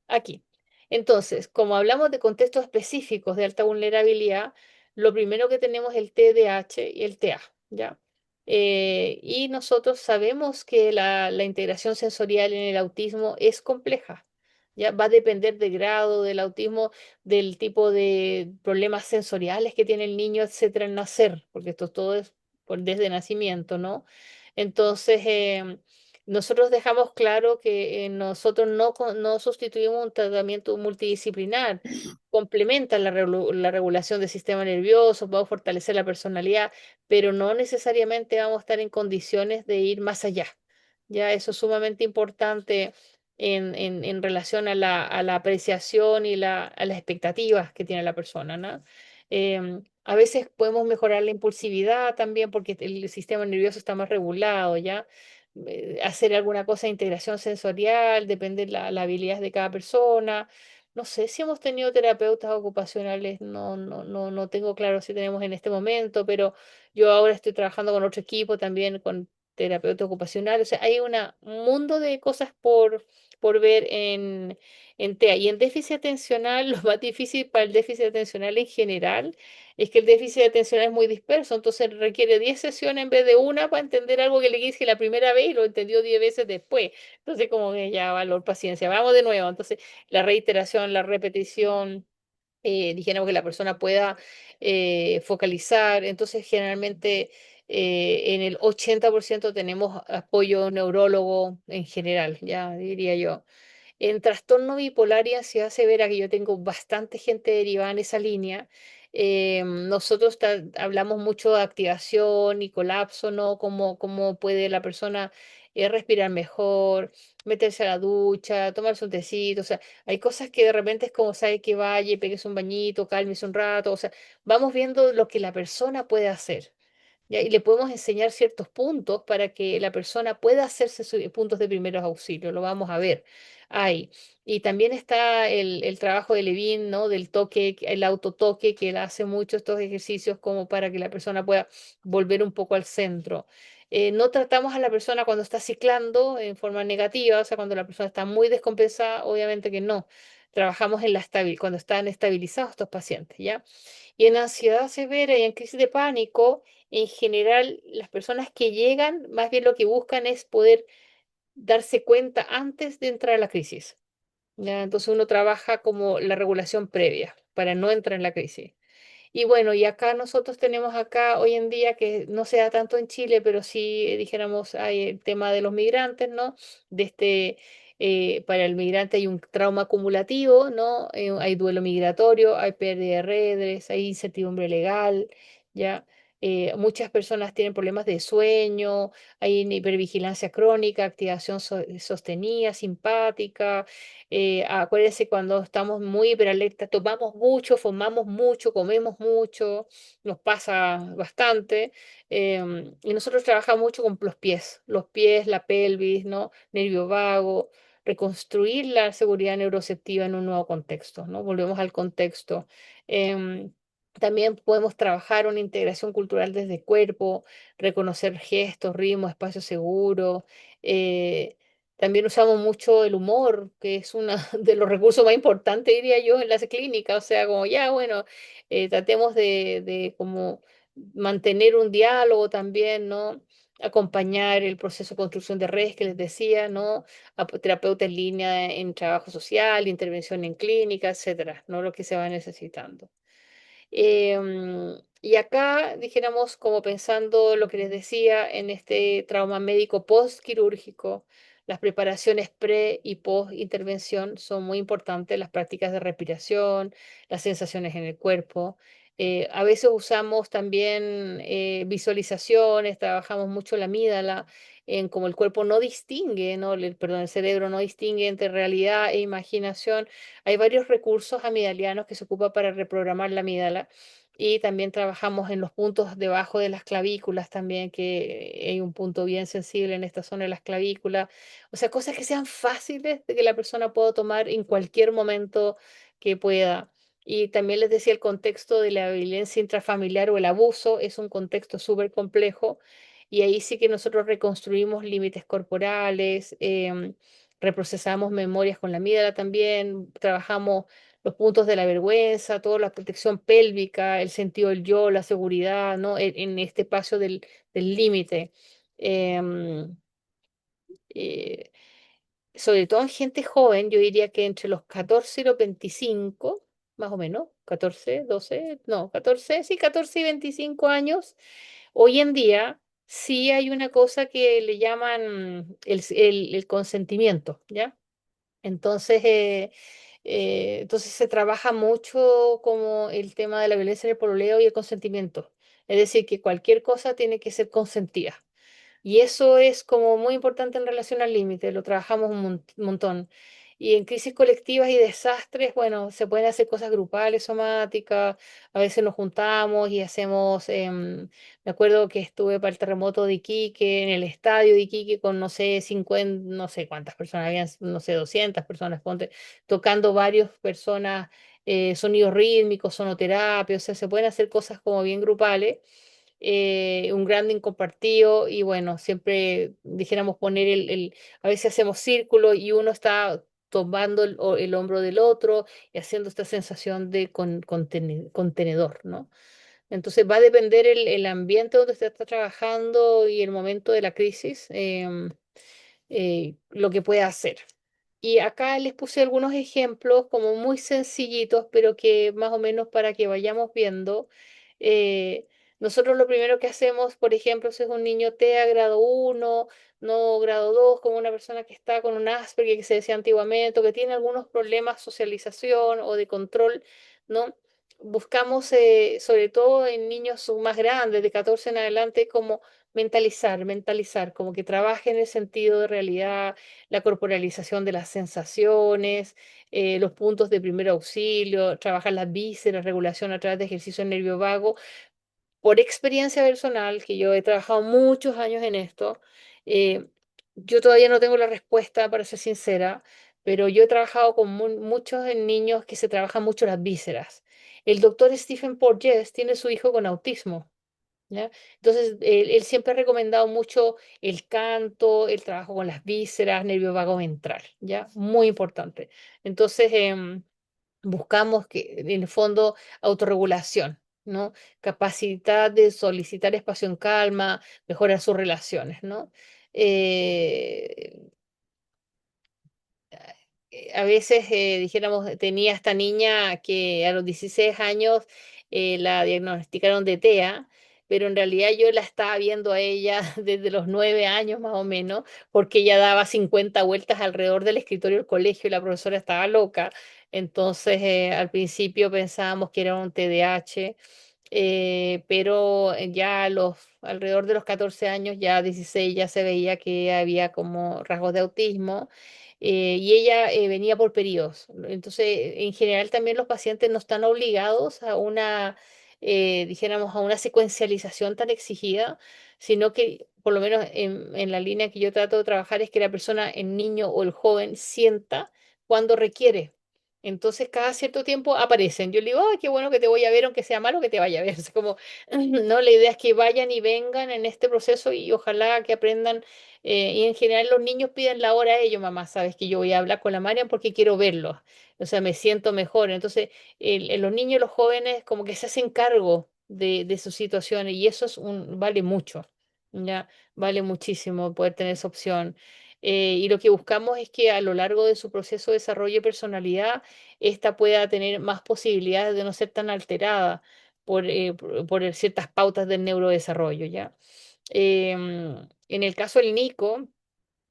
Speaker 1: Aquí. Entonces, como hablamos de contextos específicos de alta vulnerabilidad, lo primero que tenemos es el TDAH y el TA, ¿ya? Y nosotros sabemos que la integración sensorial en el autismo es compleja, ¿ya? Va a depender del grado del autismo, del tipo de problemas sensoriales que tiene el niño, etcétera, al nacer, porque esto todo es desde nacimiento, ¿no? Entonces, nosotros dejamos claro que nosotros no sustituimos un tratamiento multidisciplinar, complementa la regulación del sistema nervioso, vamos a fortalecer la personalidad, pero no necesariamente vamos a estar en condiciones de ir más allá. Ya eso es sumamente importante en relación a la apreciación y a las expectativas que tiene la persona, ¿no? A veces podemos mejorar la impulsividad también porque el sistema nervioso está más regulado, ¿ya? Hacer alguna cosa de integración sensorial, depende de la habilidad de cada persona. No sé si hemos tenido terapeutas ocupacionales, no tengo claro si tenemos en este momento, pero yo ahora estoy trabajando con otro equipo también, con terapeutas ocupacionales. O sea, hay un mundo de cosas por ver en TEA. Y en déficit atencional, lo más difícil para el déficit atencional en general es que el déficit atencional es muy disperso, entonces requiere 10 sesiones en vez de una para entender algo que le dije la primera vez y lo entendió 10 veces después. Entonces, como que ya valor, paciencia, vamos de nuevo. Entonces, la reiteración, la repetición, dijéramos que la persona pueda focalizar. Entonces, generalmente en el 80% tenemos apoyo neurólogo en general, ya diría yo. En trastorno bipolar y ansiedad severa, que yo tengo bastante gente derivada en esa línea, nosotros hablamos mucho de activación y colapso, ¿no? Cómo puede la persona respirar mejor, meterse a la ducha, tomarse un tecito, o sea, hay cosas que de repente es como, sabe que vaya, pegues un bañito, cálmese un rato, o sea, vamos viendo lo que la persona puede hacer. ¿Ya? Y le podemos enseñar ciertos puntos para que la persona pueda hacerse sus puntos de primeros auxilios. Lo vamos a ver ahí. Y también está el trabajo de Levin, ¿no? Del toque, el autotoque, que él hace mucho estos ejercicios como para que la persona pueda volver un poco al centro. No tratamos a la persona cuando está ciclando en forma negativa, o sea, cuando la persona está muy descompensada, obviamente que no. Trabajamos en cuando están estabilizados estos pacientes, ¿ya? Y en ansiedad severa y en crisis de pánico, en general, las personas que llegan, más bien lo que buscan es poder darse cuenta antes de entrar a la crisis. ¿Ya? Entonces uno trabaja como la regulación previa para no entrar en la crisis. Y bueno, y acá nosotros tenemos acá hoy en día, que no se da tanto en Chile, pero sí, dijéramos, hay el tema de los migrantes, ¿no? De para el migrante hay un trauma acumulativo, ¿no? Hay duelo migratorio, hay pérdida de redes, hay incertidumbre legal, ¿ya? Muchas personas tienen problemas de sueño, hay hipervigilancia crónica, activación sostenida, simpática. Acuérdense, cuando estamos muy hiperalerta, tomamos mucho, fumamos mucho, comemos mucho, nos pasa bastante. Y nosotros trabajamos mucho con los pies, la pelvis, ¿no? Nervio vago, reconstruir la seguridad neuroceptiva en un nuevo contexto, ¿no? Volvemos al contexto. Em, También podemos trabajar una integración cultural desde el cuerpo, reconocer gestos, ritmos, espacios seguros. eh, También usamos mucho el humor, que es uno de los recursos más importantes, diría yo, en las clínicas. O sea, como ya, bueno, tratemos de como mantener un diálogo también, ¿no? Acompañar el proceso de construcción de redes que les decía, ¿no? Terapeuta en línea en trabajo social, intervención en clínica, etcétera, ¿no? Lo que se va necesitando. Y acá, dijéramos, como pensando lo que les decía, en este trauma médico postquirúrgico, las preparaciones pre y post intervención son muy importantes, las prácticas de respiración, las sensaciones en el cuerpo. A veces usamos también visualizaciones, trabajamos mucho la amígdala, en como el cuerpo no distingue, ¿no? Perdón, el cerebro no distingue entre realidad e imaginación. Hay varios recursos amigdalianos que se ocupan para reprogramar la amígdala, y también trabajamos en los puntos debajo de las clavículas también, que hay un punto bien sensible en esta zona de las clavículas. O sea, cosas que sean fáciles de que la persona pueda tomar en cualquier momento que pueda. Y también les decía, el contexto de la violencia intrafamiliar o el abuso es un contexto súper complejo, y ahí sí que nosotros reconstruimos límites corporales, reprocesamos memorias con la amígdala también, trabajamos los puntos de la vergüenza, toda la protección pélvica, el sentido del yo, la seguridad, ¿no? En este espacio del límite. Em, eh, Sobre todo en gente joven, yo diría que entre los 14 y los 25, más o menos, 14, 12, no, 14, sí, 14 y 25 años, hoy en día sí hay una cosa que le llaman el consentimiento, ¿ya? Entonces, entonces se trabaja mucho como el tema de la violencia en el pololeo y el consentimiento. Es decir, que cualquier cosa tiene que ser consentida. Y eso es como muy importante en relación al límite, lo trabajamos un montón. Y en crisis colectivas y desastres, bueno, se pueden hacer cosas grupales, somáticas, a veces nos juntamos y hacemos, me acuerdo que estuve para el terremoto de Iquique, en el estadio de Iquique con, no sé, 50, no sé cuántas personas, habían, no sé, 200 personas, ponte, tocando varias personas, sonidos rítmicos, sonoterapia, o sea, se pueden hacer cosas como bien grupales, un grande compartido. Y bueno, siempre dijéramos poner a veces hacemos círculo y uno está tomando el hombro del otro y haciendo esta sensación de contenedor, ¿no? Entonces va a depender el ambiente donde usted está trabajando y el momento de la crisis, lo que puede hacer. Y acá les puse algunos ejemplos como muy sencillitos, pero que más o menos para que vayamos viendo. eh, Nosotros lo primero que hacemos, por ejemplo, si es un niño TEA grado 1, no grado 2, como una persona que está con un Asperger, que se decía antiguamente, o que tiene algunos problemas de socialización o de control, ¿no? Buscamos, sobre todo en niños más grandes, de 14 en adelante, como mentalizar, como que trabaje en el sentido de realidad, la corporalización de las sensaciones, los puntos de primer auxilio, trabajar las vísceras, regulación a través de ejercicio nervio vago. Por experiencia personal, que yo he trabajado muchos años en esto, eh, yo todavía no tengo la respuesta, para ser sincera, pero yo he trabajado con muchos niños que se trabajan mucho las vísceras. El doctor Stephen Porges tiene su hijo con autismo, ¿ya? Entonces, él siempre ha recomendado mucho el canto, el trabajo con las vísceras, nervio vago ventral, ¿ya? Muy importante. Entonces, buscamos que, en el fondo, autorregulación, ¿no? Capacidad de solicitar espacio en calma, mejorar sus relaciones, ¿no? Eh, a veces, dijéramos, tenía esta niña que a los 16 años la diagnosticaron de TEA, pero en realidad yo la estaba viendo a ella desde los 9 años más o menos, porque ella daba 50 vueltas alrededor del escritorio del colegio y la profesora estaba loca. Entonces, al principio pensábamos que era un TDAH, pero ya alrededor de los 14 años, ya 16, ya se veía que había como rasgos de autismo, y ella venía por periodos. Entonces, en general también los pacientes no están obligados a dijéramos, a una secuencialización tan exigida, sino que por lo menos en la línea que yo trato de trabajar es que la persona, el niño o el joven, sienta cuando requiere. Entonces, cada cierto tiempo aparecen. Yo le digo, ay, qué bueno que te voy a ver, aunque sea malo que te vaya a ver. Es como, no, la idea es que vayan y vengan en este proceso y ojalá que aprendan. Y en general los niños piden la hora a ellos, mamá, sabes que yo voy a hablar con la Marian porque quiero verlos. O sea, me siento mejor. Entonces, los niños y los jóvenes como que se hacen cargo de sus situaciones y eso vale mucho, ¿ya? Vale muchísimo poder tener esa opción. Y lo que buscamos es que a lo largo de su proceso de desarrollo de personalidad, ésta pueda tener más posibilidades de no ser tan alterada por ciertas pautas del neurodesarrollo, ¿ya? En el caso del Nico,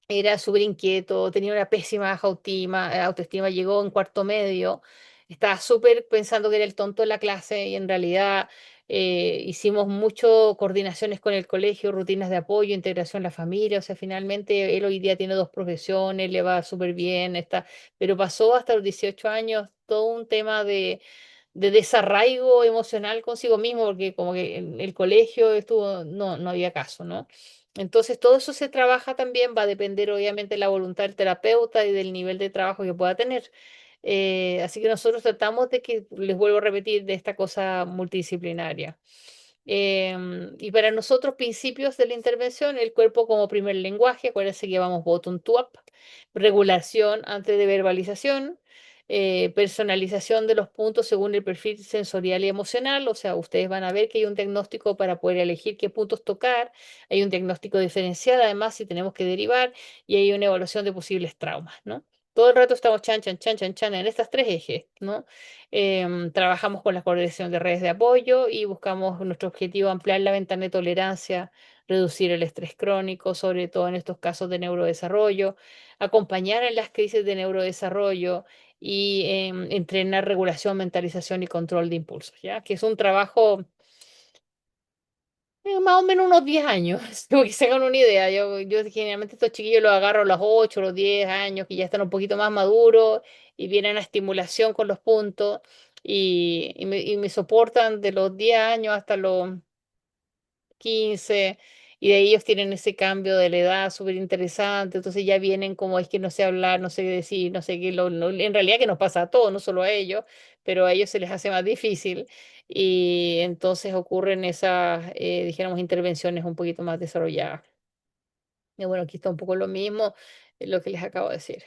Speaker 1: era súper inquieto, tenía una pésima baja autoestima, llegó en cuarto medio, estaba súper pensando que era el tonto de la clase y en realidad hicimos mucho coordinaciones con el colegio, rutinas de apoyo, integración en la familia, o sea, finalmente él hoy día tiene dos profesiones, le va súper bien, pero pasó hasta los 18 años todo un tema de desarraigo emocional consigo mismo, porque como que en el colegio estuvo, no había caso, ¿no? Entonces, todo eso se trabaja también, va a depender obviamente de la voluntad del terapeuta y del nivel de trabajo que pueda tener. Así que nosotros tratamos de que, les vuelvo a repetir, de esta cosa multidisciplinaria. Y para nosotros, principios de la intervención, el cuerpo como primer lenguaje, acuérdense que vamos bottom to up, regulación antes de verbalización, personalización de los puntos según el perfil sensorial y emocional, o sea, ustedes van a ver que hay un diagnóstico para poder elegir qué puntos tocar, hay un diagnóstico diferencial, además, si tenemos que derivar, y hay una evaluación de posibles traumas, ¿no? Todo el rato estamos chan, chan, chan, chan, chan en estas tres ejes, ¿no? Trabajamos con la coordinación de redes de apoyo y buscamos nuestro objetivo ampliar la ventana de tolerancia, reducir el estrés crónico, sobre todo en estos casos de neurodesarrollo, acompañar en las crisis de neurodesarrollo y entrenar regulación, mentalización y control de impulsos, ¿ya? Que es un trabajo más o menos unos 10 años, como que se hagan una idea. Yo generalmente estos chiquillos los agarro a los 8 los 10 años, que ya están un poquito más maduros y vienen a estimulación con los puntos y me soportan de los 10 años hasta los 15 y de ahí ellos tienen ese cambio de la edad súper interesante, entonces ya vienen como es que no sé hablar, no sé qué decir, no sé qué, en realidad que nos pasa a todos, no solo a ellos, pero a ellos se les hace más difícil y entonces ocurren esas, dijéramos, intervenciones un poquito más desarrolladas. Y bueno, aquí está un poco lo mismo, lo que les acabo de decir.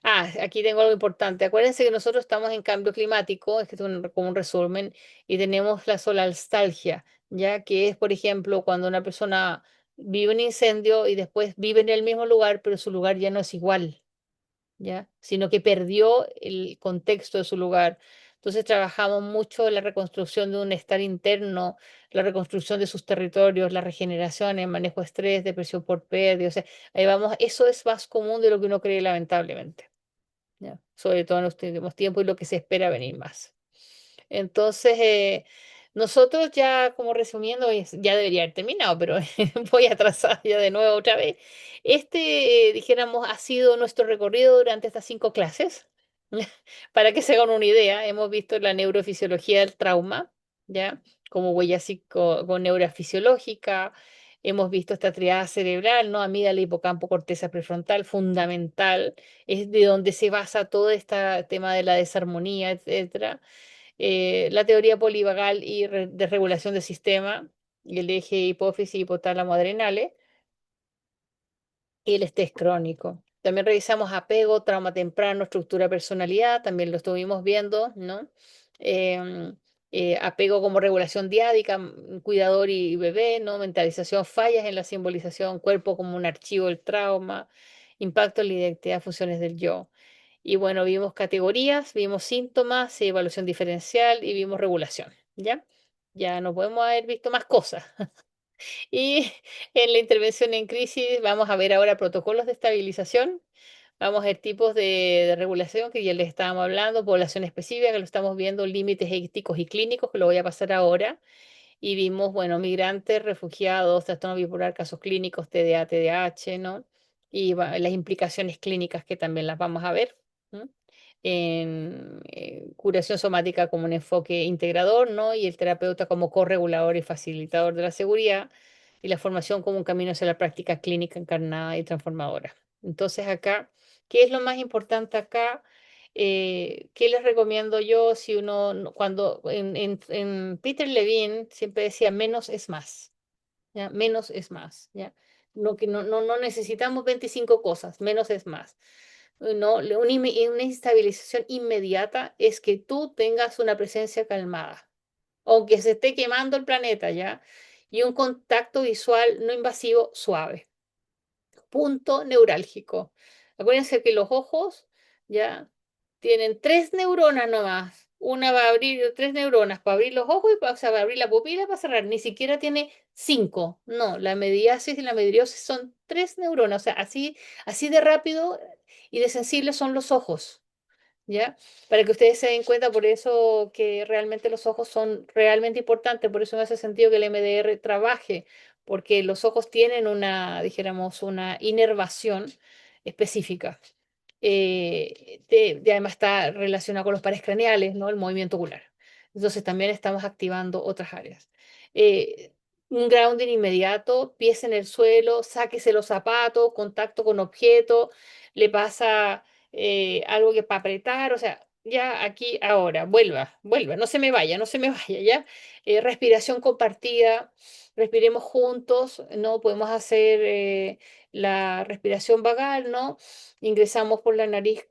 Speaker 1: Ah, aquí tengo algo importante. Acuérdense que nosotros estamos en cambio climático, es que es como un resumen, y tenemos la solalstalgia, ya que es, por ejemplo, cuando una persona vive un incendio y después vive en el mismo lugar, pero su lugar ya no es igual. ¿Ya? Sino que perdió el contexto de su lugar. Entonces trabajamos mucho en la reconstrucción de un estar interno, la reconstrucción de sus territorios, la regeneración, el manejo de estrés, depresión por pérdida. O sea, ahí vamos, eso es más común de lo que uno cree lamentablemente, ¿ya? Sobre todo en los últimos tiempos y lo que se espera venir más. Entonces, nosotros ya, como resumiendo, ya debería haber terminado, pero voy atrasada ya de nuevo otra vez. Dijéramos, ha sido nuestro recorrido durante estas 5 clases. Para que se hagan una idea, hemos visto la neurofisiología del trauma, ¿ya? Como huella con neurofisiológica. Hemos visto esta triada cerebral, ¿no? Amígdala, hipocampo, corteza prefrontal, fundamental. Es de donde se basa todo este tema de la desarmonía, etcétera. La teoría polivagal y de regulación del sistema, y el eje hipófisis hipotálamo adrenales, y el estrés crónico. También revisamos apego, trauma temprano, estructura personalidad, también lo estuvimos viendo, ¿no? Em, Apego como regulación diádica, cuidador y bebé, ¿no? Mentalización, fallas en la simbolización, cuerpo como un archivo del trauma, impacto en la identidad, funciones del yo. Y bueno, vimos categorías, vimos síntomas, evaluación diferencial y vimos regulación. ¿ya? Ya no podemos haber visto más cosas. Y en la intervención en crisis vamos a ver ahora protocolos de estabilización, vamos a ver tipos de regulación que ya les estábamos hablando, población específica que lo estamos viendo, límites éticos y clínicos que lo voy a pasar ahora. Y vimos, bueno, migrantes, refugiados, trastorno bipolar, casos clínicos, TDA, TDAH, ¿no? Y las implicaciones clínicas que también las vamos a ver. ¿No? En curación somática como un enfoque integrador, ¿no? Y el terapeuta como corregulador y facilitador de la seguridad, y la formación como un camino hacia la práctica clínica encarnada y transformadora. Entonces acá, ¿qué es lo más importante acá? ¿Qué les recomiendo yo si uno, cuando en Peter Levine siempre decía menos es más, ¿ya? Menos es más, ¿ya? No, que no necesitamos 25 cosas, menos es más. No, una estabilización inmediata es que tú tengas una presencia calmada, aunque se esté quemando el planeta, ¿ya? Y un contacto visual no invasivo suave. Punto neurálgico. Acuérdense que los ojos ya tienen tres neuronas nomás. Una va a abrir, tres neuronas para abrir los ojos y para, o sea, para abrir la pupila para cerrar. Ni siquiera tiene cinco. No, la mediasis y la midriosis son tres neuronas. O sea, así de rápido y de sensibles son los ojos. ¿Ya? Para que ustedes se den cuenta, por eso que realmente los ojos son realmente importantes, por eso me hace sentido que el MDR trabaje, porque los ojos tienen una, dijéramos, una inervación específica. Además está relacionado con los pares craneales, ¿no? El movimiento ocular. Entonces también estamos activando otras áreas. Eh, un grounding inmediato, pies en el suelo, sáquese los zapatos, contacto con objeto, le pasa algo que para apretar, o sea, ya aquí, ahora, vuelva, no se me vaya, no se me vaya, ya. Respiración compartida, respiremos juntos, ¿no? Podemos hacer la respiración vagal, ¿no? Ingresamos por la nariz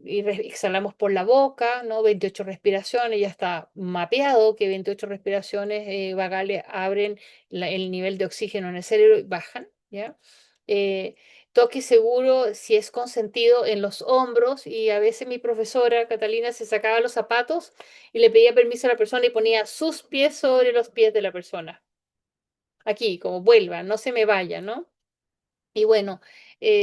Speaker 1: y exhalamos por la boca, ¿no? 28 respiraciones, ya está mapeado que 28 respiraciones vagales abren el nivel de oxígeno en el cerebro y bajan, ¿ya? Eh, Toque seguro si es consentido en los hombros y a veces mi profesora Catalina se sacaba los zapatos y le pedía permiso a la persona y ponía sus pies sobre los pies de la persona. Aquí, como vuelva, no se me vaya, ¿no? Y bueno,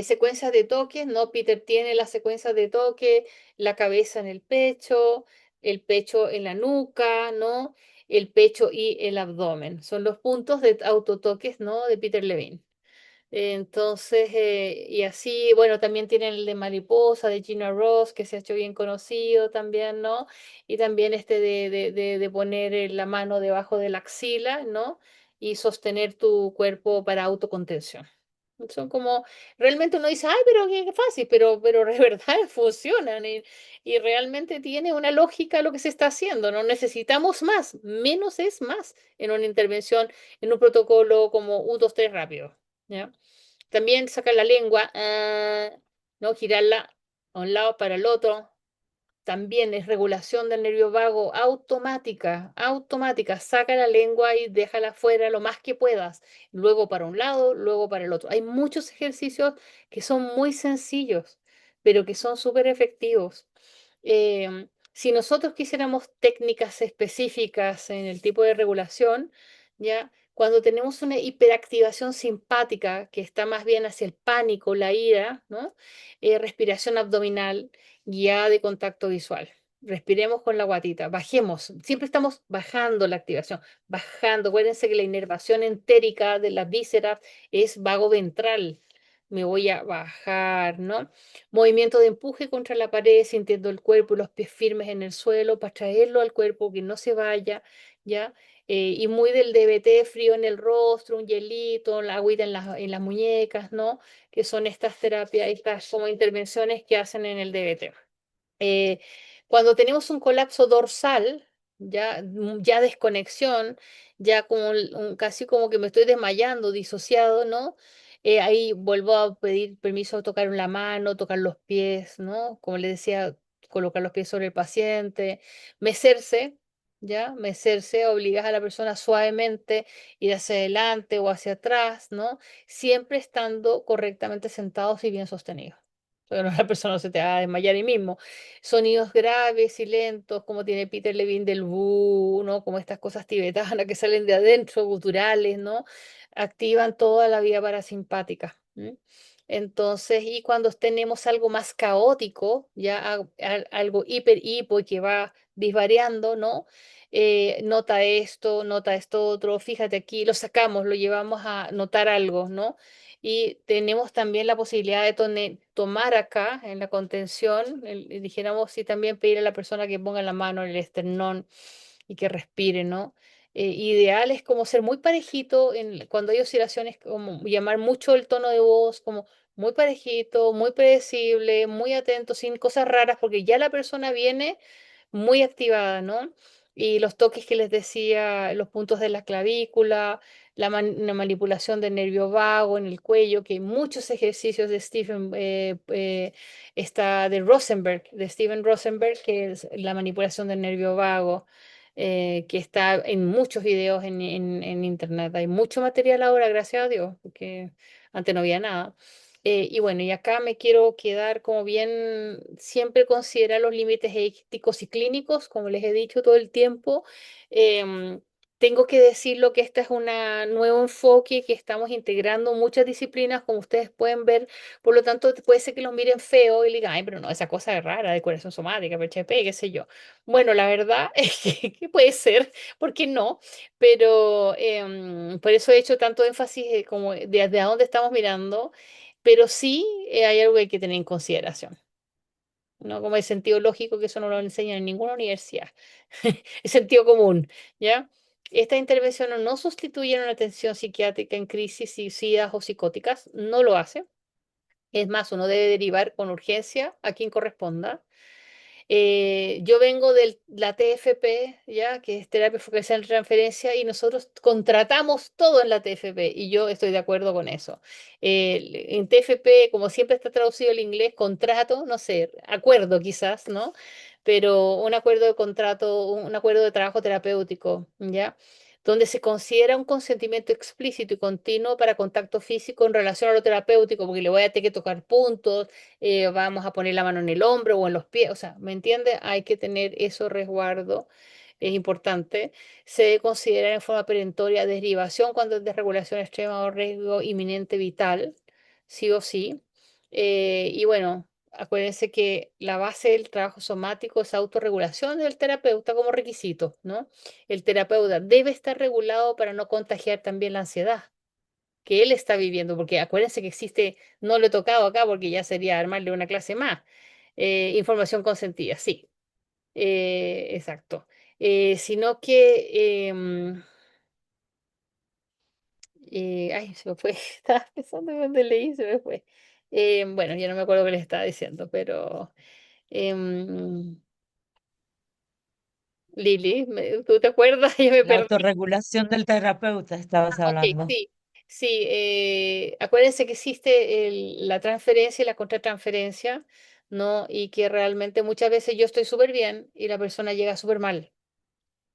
Speaker 1: secuencias de toques, ¿no? Peter tiene las secuencias de toque, la cabeza en el pecho en la nuca, ¿no? El pecho y el abdomen. Son los puntos de autotoques, ¿no? De Peter Levine. Entonces, y así, bueno, también tienen el de mariposa, de Gina Ross, que se ha hecho bien conocido también, ¿no? Y también este de poner la mano debajo de la axila, ¿no? Y sostener tu cuerpo para autocontención. Son como, realmente uno dice, ay, pero qué fácil, pero de verdad funcionan y realmente tiene una lógica lo que se está haciendo. No necesitamos más, menos es más en una intervención, en un protocolo como 1, 2, 3 rápido. ¿Ya? También sacar la lengua, ¿no? Girarla a un lado para el otro. También es regulación del nervio vago automática, automática. Saca la lengua y déjala fuera lo más que puedas. Luego para un lado, luego para el otro. Hay muchos ejercicios que son muy sencillos, pero que son súper efectivos. Si nosotros quisiéramos técnicas específicas en el tipo de regulación, ya cuando tenemos una hiperactivación simpática que está más bien hacia el pánico, la ira, ¿no? Respiración abdominal guiada de contacto visual. Respiremos con la guatita, bajemos, siempre estamos bajando la activación, bajando. Acuérdense que la inervación entérica de las vísceras es vago ventral. Me voy a bajar, ¿no? Movimiento de empuje contra la pared, sintiendo el cuerpo y los pies firmes en el suelo para traerlo al cuerpo, que no se vaya, ¿ya? Y muy del DBT, frío en el rostro, un hielito, la agüita en las muñecas, ¿no? Que son estas terapias, estas como intervenciones que hacen en el DBT. Eh, Cuando tenemos un colapso dorsal, ya desconexión, ya como casi como que me estoy desmayando, disociado, ¿no? Ahí vuelvo a pedir permiso a tocar la mano, tocar los pies, ¿no? Como le decía, colocar los pies sobre el paciente, mecerse, ¿ya? Mecerse, obligas a la persona suavemente ir hacia adelante o hacia atrás, ¿no? Siempre estando correctamente sentados y bien sostenidos. Pero la persona no se te va a desmayar ahí mismo. Sonidos graves y lentos, como tiene Peter Levine del bu, ¿no? Como estas cosas tibetanas que salen de adentro, guturales, ¿no? Activan toda la vía parasimpática. ¿M? Entonces, y cuando tenemos algo más caótico, ya algo hiper hipo y que va disvariando, ¿no? Nota esto otro, fíjate aquí, lo sacamos, lo llevamos a notar algo, ¿no? Y tenemos también la posibilidad de tomar acá en la contención, dijéramos, sí, también pedir a la persona que ponga la mano en el esternón y que respire, ¿no? Ideal es como ser muy parejito cuando hay oscilaciones, como llamar mucho el tono de voz, como muy parejito, muy predecible, muy atento, sin cosas raras, porque ya la persona viene muy activada, ¿no? Y los toques que les decía, los puntos de la clavícula, la manipulación del nervio vago en el cuello, que hay muchos ejercicios de está de Steven Rosenberg, que es la manipulación del nervio vago, que está en muchos videos en internet. Hay mucho material ahora, gracias a Dios, porque antes no había nada. Y bueno, y acá me quiero quedar como bien, siempre considerar los límites éticos y clínicos, como les he dicho todo el tiempo. Em, Tengo que decirlo que este es un nuevo enfoque que estamos integrando muchas disciplinas, como ustedes pueden ver. Por lo tanto, puede ser que los miren feo y le digan, ay, pero no, esa cosa es rara, de curación somática, PHP, qué sé yo. Bueno, la verdad es que puede ser, ¿por qué no? Pero por eso he hecho tanto énfasis como desde a dónde estamos mirando, pero sí hay algo que hay que tener en consideración, ¿no? Como el sentido lógico, que eso no lo enseñan en ninguna universidad, el sentido común, ¿ya? Estas intervenciones no sustituyen una atención psiquiátrica en crisis suicidas o psicóticas, no lo hace. Es más, uno debe derivar con urgencia a quien corresponda. Yo vengo de la TFP, ya, que es terapia focalizada en transferencia, y nosotros contratamos todo en la TFP, y yo estoy de acuerdo con eso. En TFP, como siempre está traducido el inglés, contrato, no sé, acuerdo quizás, ¿no? Pero un acuerdo de contrato, un acuerdo de trabajo terapéutico, ¿ya? Donde se considera un consentimiento explícito y continuo para contacto físico en relación a lo terapéutico, porque le voy a tener que tocar puntos, vamos a poner la mano en el hombro o en los pies, o sea, ¿me entiende? Hay que tener eso resguardo, es importante. Se debe considerar en forma perentoria derivación cuando es desregulación extrema o riesgo inminente vital, sí o sí. Y bueno, acuérdense que la base del trabajo somático es autorregulación del terapeuta como requisito, ¿no? El terapeuta debe estar regulado para no contagiar también la ansiedad que él está viviendo, porque acuérdense que existe, no lo he tocado acá porque ya sería armarle una clase más. Información consentida, sí, exacto. Sino que, ay, se me fue, estaba pensando en dónde leí, se me fue. Bueno, ya no me acuerdo qué les estaba diciendo, pero em, Lili, ¿tú te acuerdas? Ya me
Speaker 3: La
Speaker 1: perdí.
Speaker 3: autorregulación del terapeuta, estabas
Speaker 1: Ok,
Speaker 3: hablando.
Speaker 1: sí, sí. Acuérdense que existe la transferencia y la contratransferencia, ¿no? Y que realmente muchas veces yo estoy súper bien y la persona llega súper mal.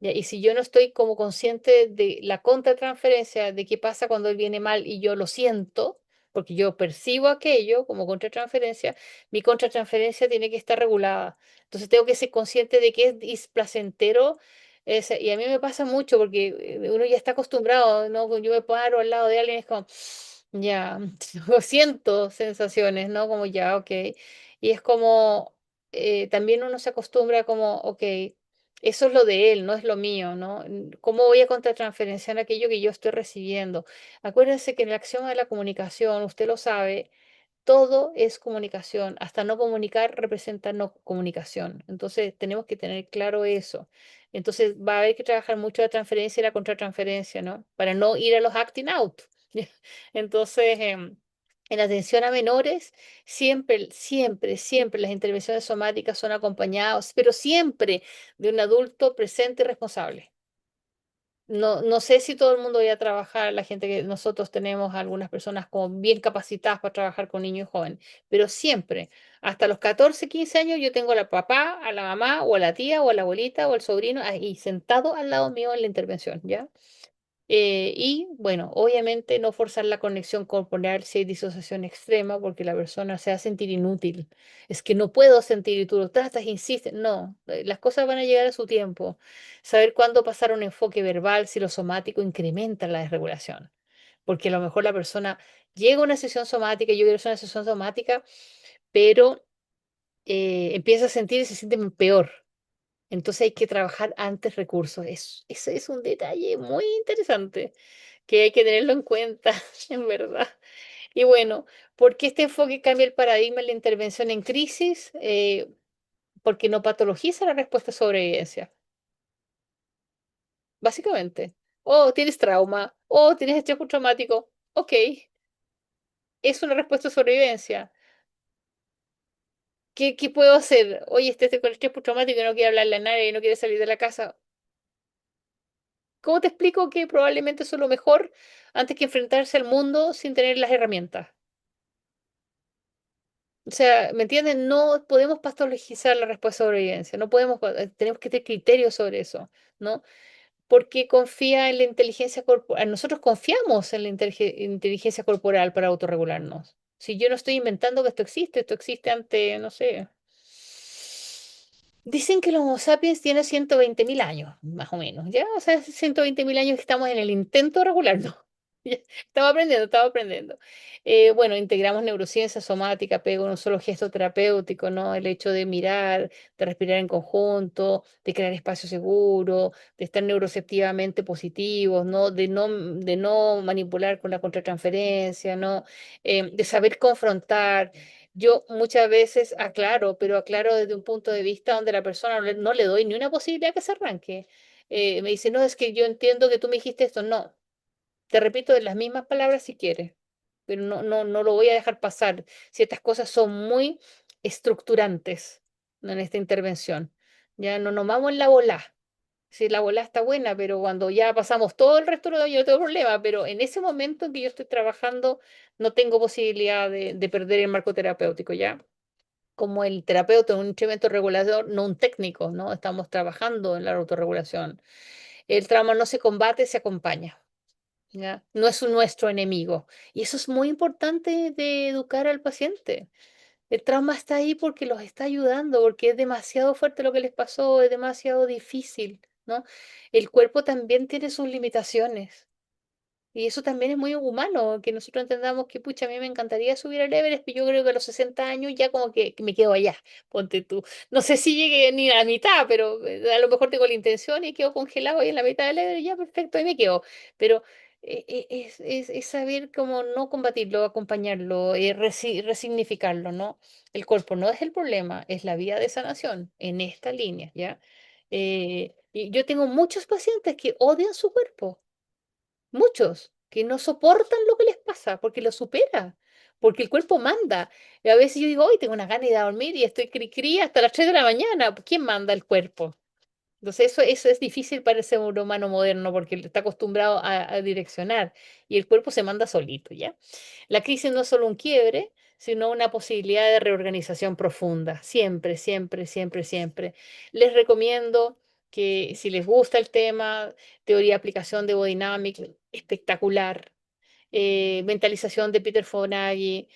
Speaker 1: ¿Ya? Y si yo no estoy como consciente de la contratransferencia, de qué pasa cuando él viene mal y yo lo siento, porque yo percibo aquello como contratransferencia, mi contratransferencia tiene que estar regulada. Entonces tengo que ser consciente de que es displacentero. Y a mí me pasa mucho porque uno ya está acostumbrado, ¿no? Yo me paro al lado de alguien, es como, ya, siento sensaciones, ¿no? Como ya, ok. Y es como, también uno se acostumbra como, ok. Eso es lo de él, no es lo mío, ¿no? ¿Cómo voy a contratransferenciar aquello que yo estoy recibiendo? Acuérdense que en el axioma de la comunicación, usted lo sabe, todo es comunicación. Hasta no comunicar representa no comunicación. Entonces, tenemos que tener claro eso. Entonces, va a haber que trabajar mucho la transferencia y la contratransferencia, ¿no? Para no ir a los acting out. Entonces, en atención a menores, siempre, siempre, siempre las intervenciones somáticas son acompañadas, pero siempre de un adulto presente y responsable. No, no sé si todo el mundo vaya a trabajar, la gente que nosotros tenemos, algunas personas como bien capacitadas para trabajar con niños y jóvenes, pero siempre, hasta los 14 15 años, yo tengo a la papá, a la mamá, o a la tía, o a la abuelita, o al sobrino ahí sentado al lado mío en la intervención, ¿ya? Y bueno, obviamente no forzar la conexión corporal si hay disociación extrema, porque la persona se va a sentir inútil. Es que no puedo sentir y tú lo tratas, insistes. No, las cosas van a llegar a su tiempo. Saber cuándo pasar a un enfoque verbal si lo somático incrementa la desregulación. Porque a lo mejor la persona llega a una sesión somática, yo quiero hacer una sesión somática, pero empieza a sentir y se siente peor. Entonces hay que trabajar antes recursos. Eso es un detalle muy interesante que hay que tenerlo en cuenta, en verdad. Y bueno, ¿por qué este enfoque cambia el paradigma en la intervención en crisis? Porque no patologiza la respuesta a sobrevivencia, básicamente. Oh, tienes trauma, oh, tienes estrés postraumático. Ok, es una respuesta a sobrevivencia. ¿Qué puedo hacer? Oye, este con estrés postraumático y no quiere hablarle a nadie y no quiere salir de la casa. ¿Cómo te explico que probablemente eso es lo mejor antes que enfrentarse al mundo sin tener las herramientas? O sea, ¿me entienden? No podemos patologizar la respuesta de sobrevivencia, no podemos, tenemos que tener criterios sobre eso, ¿no? Porque confía en la inteligencia corporal. Nosotros confiamos en la inteligencia corporal para autorregularnos. Si yo no estoy inventando que esto existe ante, no sé. Dicen que el Homo sapiens tiene 120.000 años, más o menos, ¿ya? O sea, hace 120.000 años que estamos en el intento de regularnos. Ya, estamos aprendiendo, estamos aprendiendo. Bueno, integramos neurociencia somática, apego en un solo gesto terapéutico, ¿no? El hecho de mirar, de respirar en conjunto, de crear espacio seguro, de estar neuroceptivamente positivos, ¿no? De no manipular con la contratransferencia, ¿no? De saber confrontar. Yo muchas veces aclaro, pero aclaro desde un punto de vista donde la persona no le doy ni una posibilidad que se arranque. Me dice, no, es que yo entiendo que tú me dijiste esto. No, te repito en las mismas palabras si quieres, pero no lo voy a dejar pasar. Ciertas cosas son muy estructurantes, ¿no? En esta intervención. Ya no nos vamos en la bola. Sí, la bola está buena, pero cuando ya pasamos todo el resto, yo no tengo problema. Pero en ese momento en que yo estoy trabajando, no tengo posibilidad de perder el marco terapéutico, ¿ya? Como el terapeuta es un instrumento regulador, no un técnico, ¿no? Estamos trabajando en la autorregulación. El trauma no se combate, se acompaña, ¿ya? No es nuestro enemigo. Y eso es muy importante de educar al paciente. El trauma está ahí porque los está ayudando, porque es demasiado fuerte lo que les pasó, es demasiado difícil, ¿no? El cuerpo también tiene sus limitaciones. Y eso también es muy humano, que nosotros entendamos que, pucha, a mí me encantaría subir al Everest, pero yo creo que a los 60 años ya como que me quedo allá, ponte tú. No sé si llegue ni a la mitad, pero a lo mejor tengo la intención y quedo congelado ahí en la mitad del Everest, ya perfecto, ahí me quedo. Pero es saber cómo no combatirlo, acompañarlo, resignificarlo, ¿no? El cuerpo no es el problema, es la vía de sanación en esta línea, ¿ya? Y yo tengo muchos pacientes que odian su cuerpo. Muchos que no soportan lo que les pasa porque lo supera, porque el cuerpo manda. Y a veces yo digo, hoy tengo una gana de ir a dormir y estoy cri hasta las 3 de la mañana. ¿Quién manda el cuerpo? Entonces eso es difícil para el ser humano moderno porque está acostumbrado a direccionar y el cuerpo se manda solito, ¿ya? La crisis no es solo un quiebre, sino una posibilidad de reorganización profunda. Siempre, siempre, siempre, siempre. Les recomiendo que si les gusta el tema, teoría de aplicación de Bodynamic, espectacular. Mentalización de Peter Fonagy,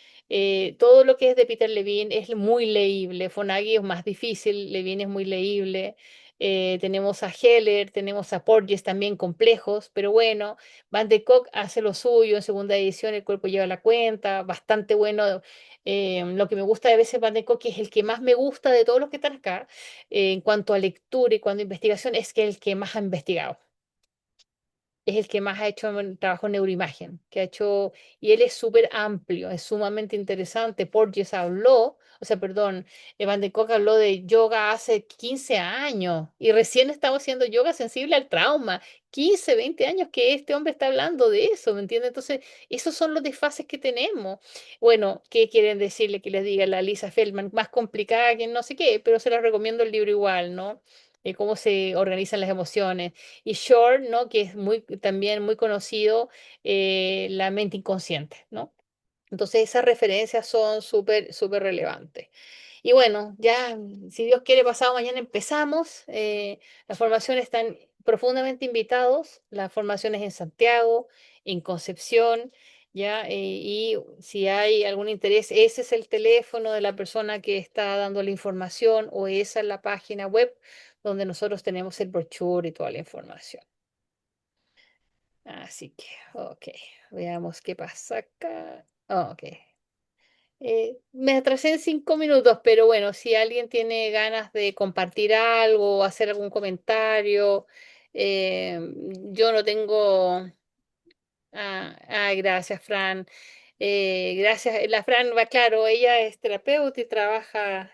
Speaker 1: todo lo que es de Peter Levine es muy leíble. Fonagy es más difícil, Levine es muy leíble. Tenemos a Heller, tenemos a Porges también complejos, pero bueno, Van de Kock hace lo suyo en segunda edición, el cuerpo lleva la cuenta, bastante bueno. Lo que me gusta de veces Van de Kock, que es el que más me gusta de todos los que están acá, en cuanto a lectura y cuanto a investigación, es que el que más ha investigado es el que más ha hecho trabajo en neuroimagen, que ha hecho, y él es súper amplio, es sumamente interesante. Porges habló, o sea, perdón, Van de Kock habló de yoga hace 15 años y recién estamos haciendo yoga sensible al trauma. 15, 20 años que este hombre está hablando de eso, ¿me entiendes? Entonces, esos son los desfases que tenemos. Bueno, ¿qué quieren decirle que les diga la Lisa Feldman? Más complicada que no sé qué, pero se les recomiendo el libro igual, ¿no? Cómo se organizan las emociones y Shore, ¿no? Que es también muy conocido, la mente inconsciente, ¿no? Entonces esas referencias son súper, súper relevantes. Y bueno, ya, si Dios quiere, pasado mañana empezamos. Las formaciones están profundamente invitados. La formación es en Santiago, en Concepción, ¿ya? Y si hay algún interés, ese es el teléfono de la persona que está dando la información o esa es la página web donde nosotros tenemos el brochure y toda la información. Así que, ok, veamos qué pasa acá. Ok. Me atrasé en 5 minutos, pero bueno, si alguien tiene ganas de compartir algo o hacer algún comentario, eh, yo no tengo... gracias, Fran. Gracias. La Fran va, claro, ella es terapeuta y trabaja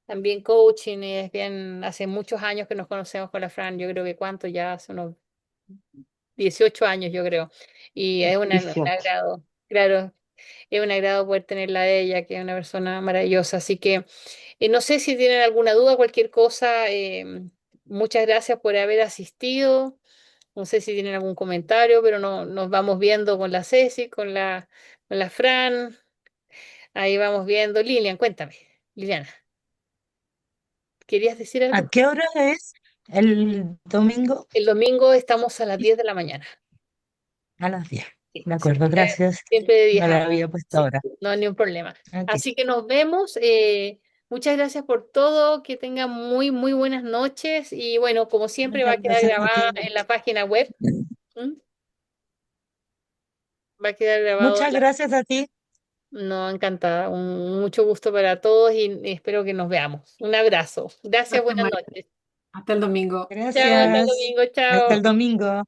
Speaker 1: también coaching. Es bien, hace muchos años que nos conocemos con la Fran. Yo creo que cuánto ya, hace unos 18 años, yo creo. Y es un
Speaker 3: 18.
Speaker 1: agrado, claro, es un agrado poder tenerla a ella, que es una persona maravillosa. Así que no sé si tienen alguna duda, cualquier cosa. Muchas gracias por haber asistido. No sé si tienen algún comentario, pero no, nos vamos viendo con la Ceci, con la Fran. Ahí vamos viendo. Lilian, cuéntame. Liliana, ¿querías decir
Speaker 3: ¿A
Speaker 1: algo?
Speaker 3: qué hora es el domingo?
Speaker 1: El domingo estamos a las 10 de la mañana.
Speaker 3: A las 10.
Speaker 1: Sí,
Speaker 3: De acuerdo, gracias.
Speaker 1: siempre de 10
Speaker 3: No
Speaker 1: a...
Speaker 3: la había puesto
Speaker 1: Sí,
Speaker 3: ahora.
Speaker 1: no hay ningún problema.
Speaker 3: Ok.
Speaker 1: Así que nos vemos. Muchas gracias por todo. Que tengan muy, muy buenas noches. Y bueno, como siempre, va
Speaker 3: Muchas
Speaker 1: a quedar
Speaker 3: gracias a
Speaker 1: grabada
Speaker 3: ti.
Speaker 1: en la página web. ¿M? Va a quedar grabado en
Speaker 3: Muchas gracias a ti.
Speaker 1: No, encantada. Mucho gusto para todos y espero que nos veamos. Un abrazo. Gracias,
Speaker 4: Gracias,
Speaker 1: buenas
Speaker 4: María.
Speaker 1: noches.
Speaker 4: Hasta el domingo.
Speaker 1: Chao, hasta el
Speaker 3: Gracias.
Speaker 1: domingo,
Speaker 3: Hasta el
Speaker 1: chao.
Speaker 3: domingo.